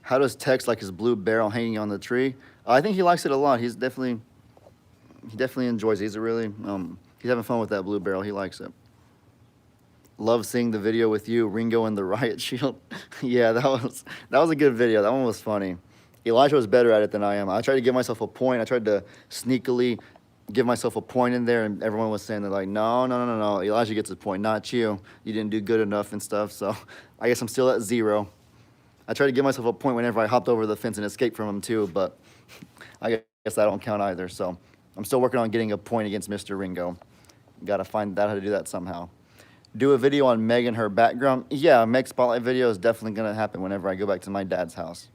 How does Tex like his blue barrel hanging on the tree? I think he likes it a lot. He definitely enjoys it. He's he's having fun with that blue barrel. He likes it. Love seeing the video with you, Ringo and the riot shield. Yeah, that was a good video. That one was funny. Elijah was better at it than I am. I tried to give myself a point. I tried to sneakily give myself a point in there, and everyone was saying, they're like, no. Elijah gets a point, not you. You didn't do good enough and stuff. So I guess I'm still at 0. I tried to give myself a point whenever I hopped over the fence and escaped from him too, but I guess that don't count either. So I'm still working on getting a point against Mr. Ringo. Got to find out how to do that somehow. Do a video on Meg and her background. Yeah, Meg Spotlight video is definitely going to happen whenever I go back to my dad's house.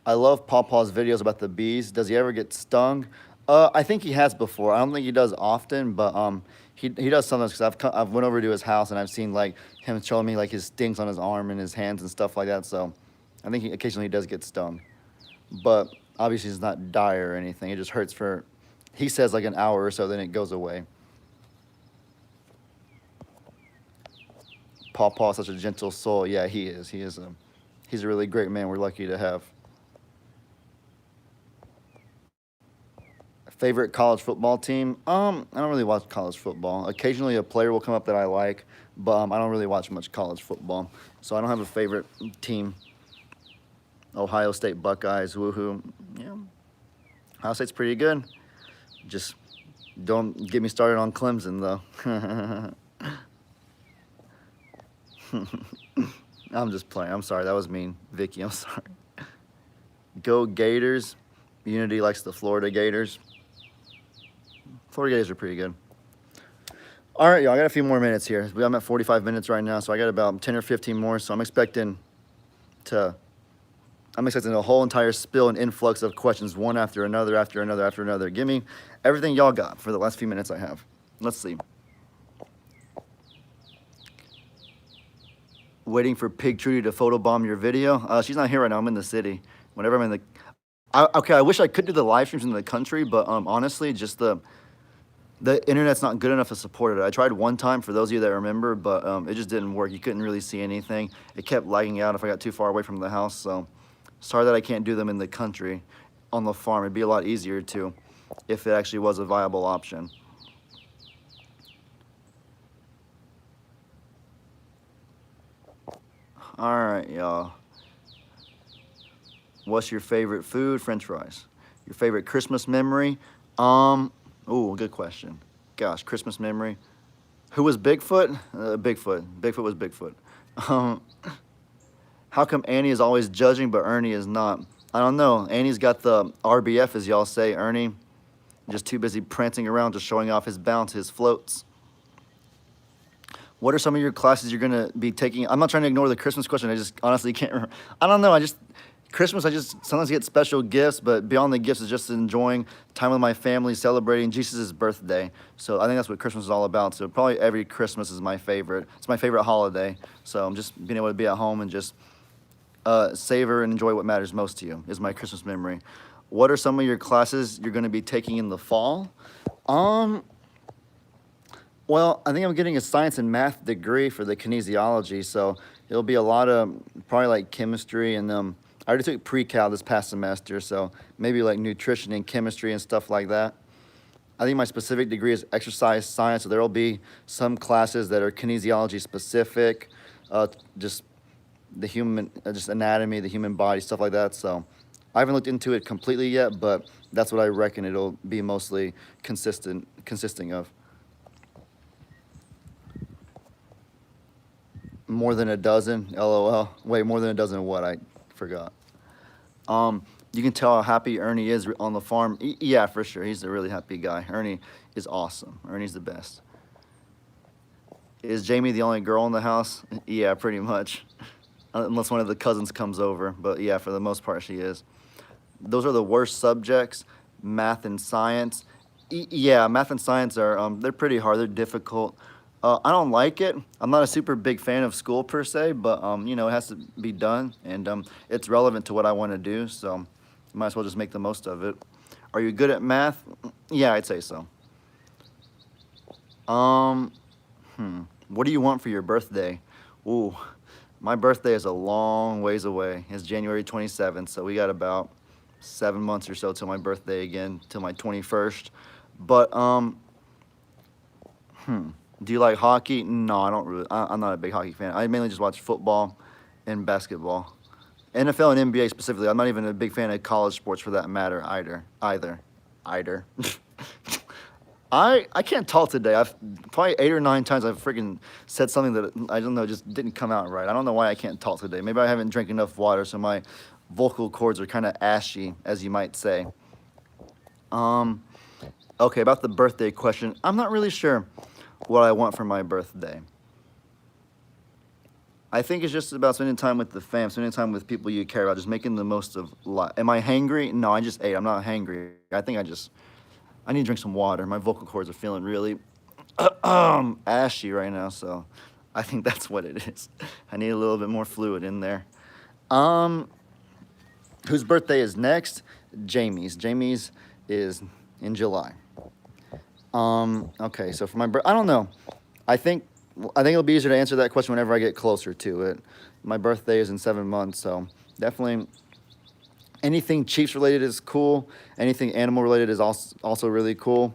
I love Pawpaw's videos about the bees. Does he ever get stung? I think he has before. I don't think he does often, but he does sometimes, because I've went over to his house and I've seen like him showing me like his stings on his arm and his hands and stuff like that. So I think occasionally he does get stung, but obviously it's not dire or anything. It just hurts for, he says, like an hour or so, then it goes away. Paw such a gentle soul. Yeah, he is. He's a really great man. We're lucky to have. Favorite college football team? I don't really watch college football. Occasionally, a player will come up that I like, but I don't really watch much college football. So I don't have a favorite team. Ohio State Buckeyes, woohoo! Yeah, Ohio State's pretty good. Just don't get me started on Clemson, though. I'm just playing. I'm sorry. That was mean. Vicky, I'm sorry. Go Gators. Unity likes the Florida Gators. Florida Gators are pretty good. All right, y'all. I got a few more minutes here. I'm at 45 minutes right now, so I got about 10 or 15 more. So I'm expecting a whole entire spill and influx of questions, one after another, after another, after another. Give me everything y'all got for the last few minutes I have. Let's see. Waiting for Pig Trudy to photobomb your video. She's not here right now. I'm in the city. Whenever I'm in the... I wish I could do the live streams in the country, but honestly, just the internet's not good enough to support it. I tried one time, for those of you that remember, but it just didn't work. You couldn't really see anything. It kept lagging out if I got too far away from the house, so sorry that I can't do them in the country on the farm. It'd be a lot easier to if it actually was a viable option. All right, y'all. What's your favorite food? French fries. Your favorite Christmas memory? Oh, good question. Gosh, Christmas memory. Who was Bigfoot? Bigfoot. Bigfoot was Bigfoot. How come Annie is always judging, but Ernie is not? I don't know. Annie's got the RBF, as y'all say. Ernie, just too busy prancing around, just showing off his bounce, his floats. What are some of your classes you're going to be taking? I'm not trying to ignore the Christmas question. I just honestly can't remember. I don't know. Christmas, I just sometimes get special gifts, but beyond the gifts is just enjoying time with my family, celebrating Jesus' birthday. So I think that's what Christmas is all about. So probably every Christmas is my favorite. It's my favorite holiday. So I'm just being able to be at home and just savor and enjoy what matters most to you is my Christmas memory. What are some of your classes you're going to be taking in the fall? Well, I think I'm getting a science and math degree for the kinesiology, so it'll be a lot of probably like chemistry and I already took pre-cal this past semester, so maybe like nutrition and chemistry and stuff like that. I think my specific degree is exercise science, so there will be some classes that are kinesiology specific, just the human, just anatomy, the human body, stuff like that. So I haven't looked into it completely yet, but that's what I reckon it'll be mostly consisting of. More than a dozen, LOL. Wait, more than a dozen of what? I forgot. You can tell how happy Ernie is on the farm. Yeah, for sure. He's a really happy guy. Ernie is awesome. Ernie's the best. Is Jamie the only girl in the house? Yeah, pretty much. Unless one of the cousins comes over. But yeah, for the most part, she is. Those are the worst subjects, math and science. Yeah, math and science are, they're pretty hard. They're difficult. I don't like it. I'm not a super big fan of school per se, but you know, it has to be done, and it's relevant to what I want to do, so might as well just make the most of it. Are you good at math? Yeah, I'd say so. What do you want for your birthday? Ooh, my birthday is a long ways away. It's January 27th, so we got about 7 months or so till my birthday again, till my 21st. But do you like hockey? No, I don't really. I'm not a big hockey fan. I mainly just watch football and basketball. NFL and NBA specifically. I'm not even a big fan of college sports for that matter either. I can't talk today. I've probably 8 or 9 times I've freaking said something that I don't know, just didn't come out right. I don't know why I can't talk today. Maybe I haven't drank enough water, so my vocal cords are kind of ashy, as you might say. Okay, about the birthday question. I'm not really sure what I want for my birthday. I think it's just about spending time with the fam, spending time with people you care about, just making the most of life. Am I hangry? No, I just ate. I'm not hangry. I think I need to drink some water. My vocal cords are feeling really ashy right now, so I think that's what it is. I need a little bit more fluid in there. Whose birthday is next? Jamie's. Jamie's is in July. Okay, so for my birthday, I don't know. I think I think it'll be easier to answer that question whenever I get closer to it. My birthday is in 7 months, so definitely anything Chiefs related is cool. Anything animal related is also really cool.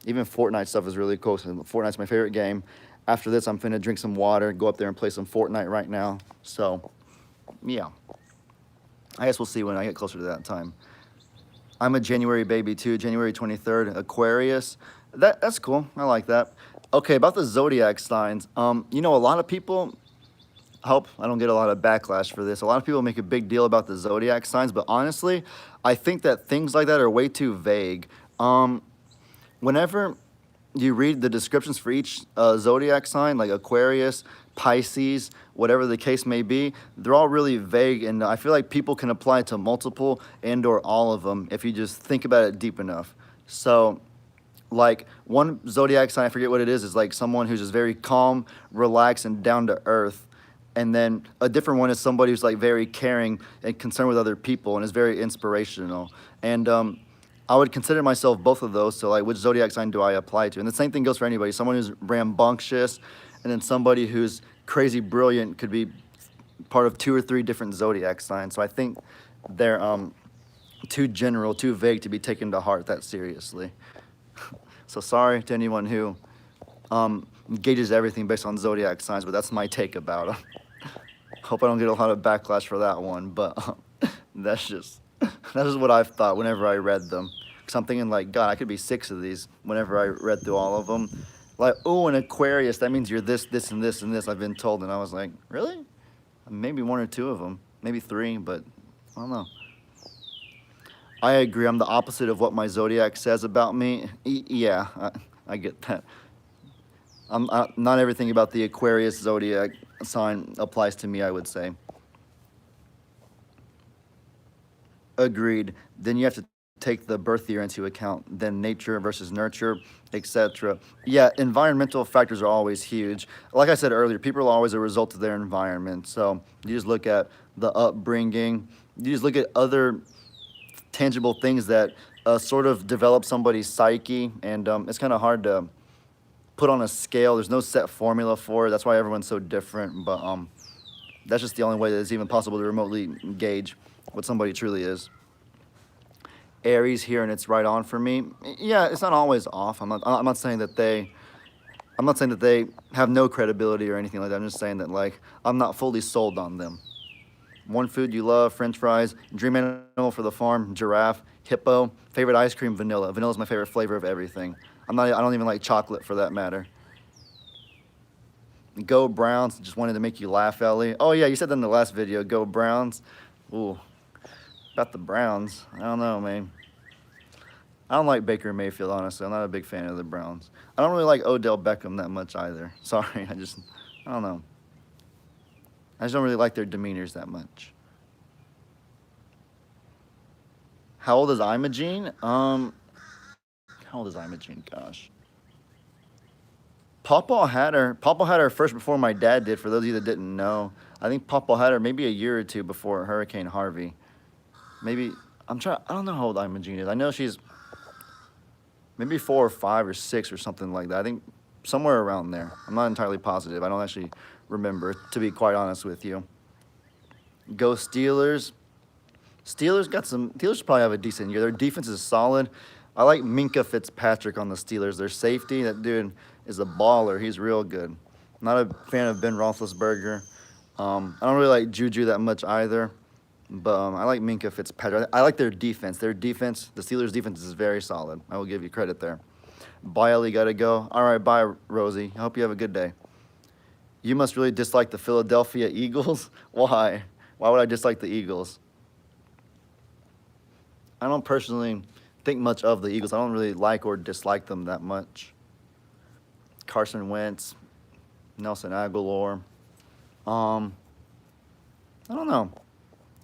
Even Fortnite stuff is really cool. So Fortnite's my favorite game. After this, I'm finna drink some water, go up there and play some Fortnite right now. So, yeah. I guess we'll see when I get closer to that time. I'm a January baby too, January 23rd, Aquarius. That's cool. I like that. Okay, about the zodiac signs. You know, a lot of people, I hope I don't get a lot of backlash for this. A lot of people make a big deal about the zodiac signs, but honestly, I think that things like that are way too vague. Whenever you read the descriptions for each zodiac sign, like Aquarius, Pisces, whatever the case may be, they're all really vague, and I feel like people can apply it to multiple and/or all of them if you just think about it deep enough. So, like one zodiac sign, I forget what it is like someone who's just very calm, relaxed, and down to earth. And then a different one is somebody who's like very caring and concerned with other people and is very inspirational. And I would consider myself both of those. So like, which zodiac sign do I apply to? And the same thing goes for anybody. Someone who's rambunctious, and then somebody who's crazy brilliant could be part of 2 or 3 different zodiac signs. So I think they're too general, too vague to be taken to heart that seriously. So sorry to anyone who gauges everything based on zodiac signs, but that's my take about them. Hope I don't get a lot of backlash for that one, but that's just what I've thought whenever I read them. Cause I'm thinking like, God, I could be 6 of these whenever I read through all of them. Like, oh, an Aquarius, that means you're this, this, and this, and this, I've been told. And I was like, really? Maybe 1 or 2 of them, maybe 3, but I don't know. I agree, I'm the opposite of what my zodiac says about me. Yeah, I get that. Not everything about the Aquarius zodiac sign applies to me, I would say. Agreed. Then you have to take the birth year into account, then nature versus nurture, etc. Yeah, environmental factors are always huge. Like I said earlier, people are always a result of their environment. So you just look at the upbringing, you just look at other tangible things that sort of develop somebody's psyche, and it's kind of hard to put on a scale. There's no set formula for it. That's why everyone's so different, but that's just the only way that it's even possible to remotely gauge what somebody truly is. Aries here, and it's right on for me. Yeah, it's not always off. I'm not saying that they have no credibility or anything like that. I'm just saying that like I'm not fully sold on them. One food you love, French fries. Dream animal for the farm, giraffe. Hippo. Favorite ice cream, vanilla. Vanilla is my favorite flavor of everything. I don't even like chocolate for that matter. Go Browns. Just wanted to make you laugh, Ellie. Oh yeah, you said that in the last video. Go Browns. Ooh, about the Browns. I don't know, man. I don't like Baker Mayfield, honestly. I'm not a big fan of the Browns. I don't really like Odell Beckham that much either. Sorry, I don't know. I just don't really like their demeanors that much. How old is Imogene? How old is Imogene? Gosh. Pawpaw had her first before my dad did, for those of you that didn't know. I think Pawpaw had her maybe a year or 2 before Hurricane Harvey. Maybe, I don't know how old Imogene is. I know she's maybe 4 or 5 or 6 or something like that. I think somewhere around there. I'm not entirely positive. I don't actually remember, to be quite honest with you. Go Steelers. Steelers probably have a decent year. Their defense is solid. I like Minka Fitzpatrick on the Steelers. Their safety, that dude is a baller. He's real good. I'm not a fan of Ben Roethlisberger. I don't really like Juju that much either. But I like Minka Fitzpatrick. I like their defense. The Steelers' defense is very solid. I will give you credit there. Bye, Ellie, gotta go. All right, bye, Rosie. I hope you have a good day. You must really dislike the Philadelphia Eagles? Why? Why would I dislike the Eagles? I don't personally think much of the Eagles. I don't really like or dislike them that much. Carson Wentz, Nelson Aguilar. I don't know.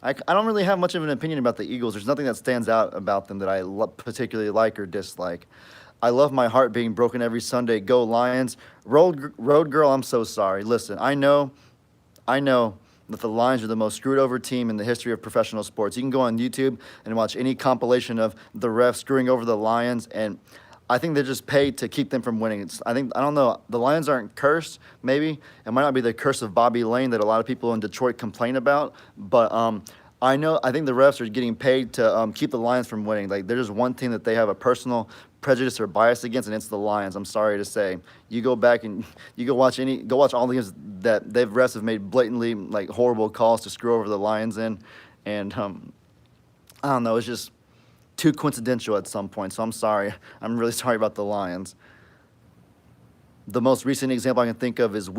I don't really have much of an opinion about the Eagles. There's nothing that stands out about them that I particularly like or dislike. I love my heart being broken every Sunday. Go Lions. Road girl, I'm so sorry. Listen, I know that the Lions are the most screwed over team in the history of professional sports. You can go on YouTube and watch any compilation of the refs screwing over the Lions, and I think they're just paid to keep them from winning. I don't know. The Lions aren't cursed. Maybe it might not be the curse of Bobby Lane that a lot of people in Detroit complain about. But I think the refs are getting paid to keep the Lions from winning. Like there's one team that they have a personal prejudice or bias against, and it's the Lions. I'm sorry to say. You go back and you go watch all the games that they've refs have made blatantly like horrible calls to screw over the Lions in, and I don't know. It's just too coincidental at some point. So I'm sorry. I'm really sorry about the Lions. The most recent example I can think of is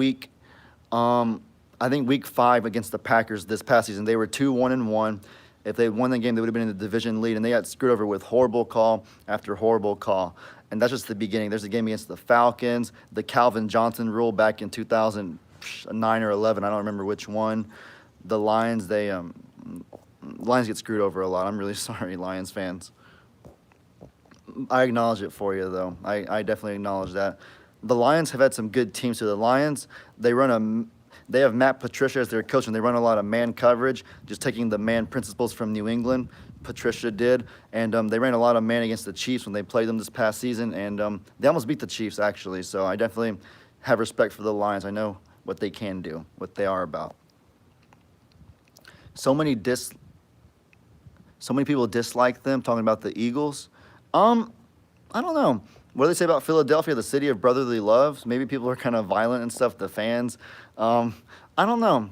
I think week 5 against the Packers this past season. They were 2-1-1. If they won the game, they would have been in the division lead, and they got screwed over with horrible call after horrible call. And that's just the beginning. There's a game against the Falcons, the Calvin Johnson rule back in 2009 or 11. I don't remember which one. The Lions, Lions get screwed over a lot. I'm really sorry, Lions fans. I acknowledge it for you, though. I definitely acknowledge that. The Lions have had some good teams. So the Lions, they have Matt Patricia as their coach, and they run a lot of man coverage, just taking the man principles from New England. Patricia did, and they ran a lot of man against the Chiefs when they played them this past season, and they almost beat the Chiefs, actually. So I definitely have respect for the Lions. I know what they can do, what they are about. So many people dislike them, talking about the Eagles. I don't know. What do they say about Philadelphia, the city of brotherly love? Maybe people are kind of violent and stuff, the fans. I don't know.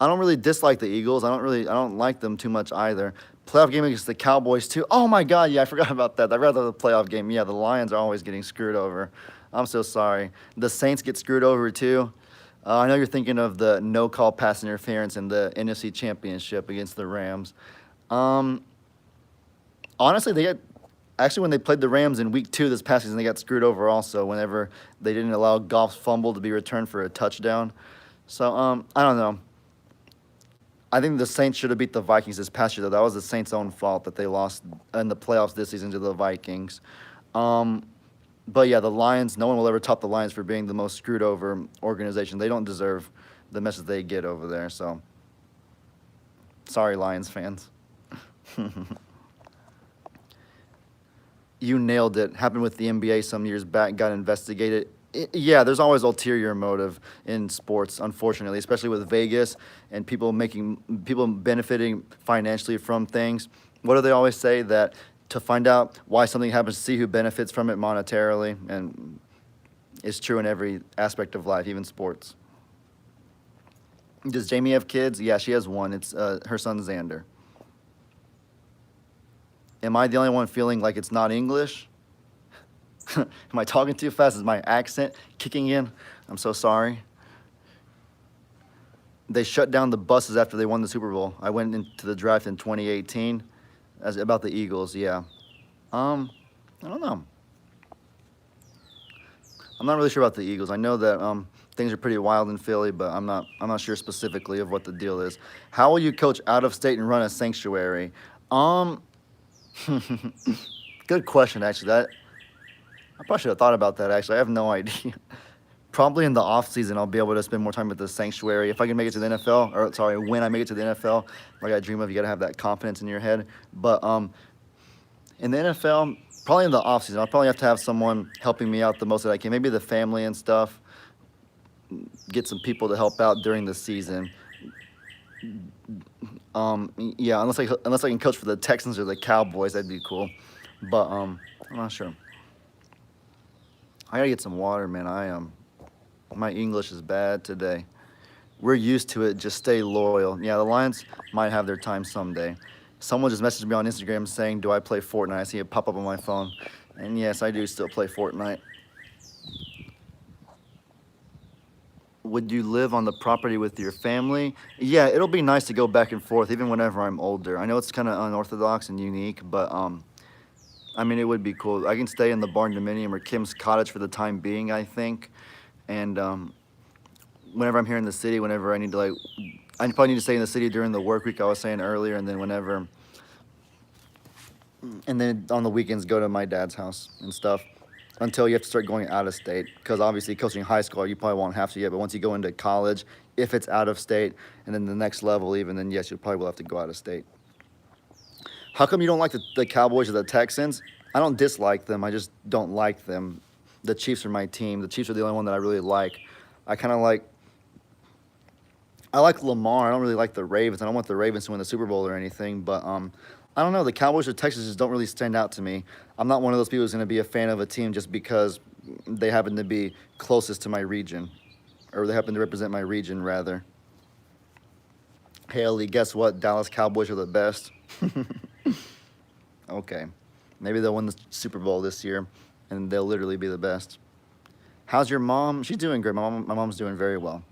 I don't really dislike the Eagles. I don't like them too much either. Playoff game against the Cowboys too. Oh my God, yeah, I forgot about that. I'd rather the playoff game. Yeah, the Lions are always getting screwed over. I'm so sorry. The Saints get screwed over too. I know you're thinking of the no-call pass interference in the NFC Championship against the Rams. Honestly, actually, when they played the Rams in week 2 this past season, they got screwed over also whenever they didn't allow Goff's fumble to be returned for a touchdown. So, I don't know. I think the Saints should have beat the Vikings this past year, though. That was the Saints' own fault that they lost in the playoffs this season to the Vikings. But, yeah, the Lions, no one will ever top the Lions for being the most screwed over organization. They don't deserve the message they get over there. So, sorry, Lions fans. You nailed it. Happened with the NBA some years back, got investigated. Yeah, there's always ulterior motive in sports, unfortunately, especially with Vegas and people benefiting financially from things. What do they always say? That to find out why something happens, see who benefits from it monetarily, and it's true in every aspect of life, even sports. Does Jamie have kids? Yeah, she has one. It's her son Xander. Am I the only one feeling like it's not English? Am I talking too fast? Is my accent kicking in? I'm so sorry. They shut down the buses after they won the Super Bowl. I went into the draft in 2018. About the Eagles, yeah. I don't know. I'm not really sure about the Eagles. I know that things are pretty wild in Philly, but I'm not sure specifically of what the deal is. How will you coach out of state and run a sanctuary? Good question, actually. I probably should have thought about that, actually. I have no idea. Probably in the off season, I'll be able to spend more time at the sanctuary. If I can make it to the NFL, or sorry, when I make it to the NFL, like I dream of, you got to have that confidence in your head. But in the NFL, probably in the off season, I'll probably have to have someone helping me out the most that I can. Maybe the family and stuff. Get some people to help out during the season. Yeah, unless I can coach for the Texans or the Cowboys, that'd be cool. But I'm not sure. I gotta get some water, man. My English is bad today. We're used to it. Just stay loyal. Yeah, the Lions might have their time someday. Someone just messaged me on Instagram saying, "Do I play Fortnite?" I see it pop up on my phone, and yes, I do still play Fortnite. Would you live on the property with your family? Yeah, it'll be nice to go back and forth, even whenever I'm older. I know it's kind of unorthodox and unique, but I mean, it would be cool. I can stay in the barn dominium or Kim's cottage for the time being, I think. And whenever I'm here in the city, whenever I need to I probably need to stay in the city during the work week I was saying earlier, and then on the weekends go to my dad's house and stuff. Until you have to start going out of state, because obviously coaching high school, you probably won't have to yet, but once you go into college, if it's out of state, and then the next level even, then yes, you probably will have to go out of state. How come you don't like the Cowboys or the Texans? I don't dislike them. I just don't like them. The Chiefs are my team. The Chiefs are the only one that I really like. I kind of like. I like Lamar. I don't really like the Ravens. I don't want the Ravens to win the Super Bowl or anything. But I don't know. The Cowboys or Texans just don't really stand out to me. I'm not one of those people who's going to be a fan of a team just because they happen to be closest to my region, or they happen to represent my region rather. Haley, guess what? Dallas Cowboys are the best. Okay. Maybe they'll win the Super Bowl this year, and they'll literally be the best. How's your mom? She's doing great. My mom's doing very well.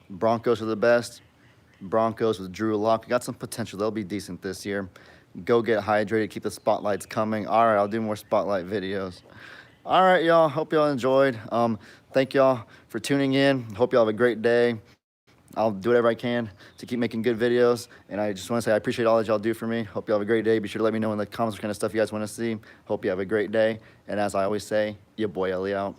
Broncos are the best. Broncos with Drew Lock got some potential. They'll be decent this year. Go get hydrated. Keep the spotlights coming. All right, I'll do more spotlight videos. All right, y'all. Hope y'all enjoyed. Thank y'all for tuning in. Hope y'all have a great day. I'll do whatever I can to keep making good videos. And I just want to say I appreciate all that y'all do for me. Hope y'all have a great day. Be sure to let me know in the comments what kind of stuff you guys want to see. Hope you have a great day. And as I always say, your boy Ellie out.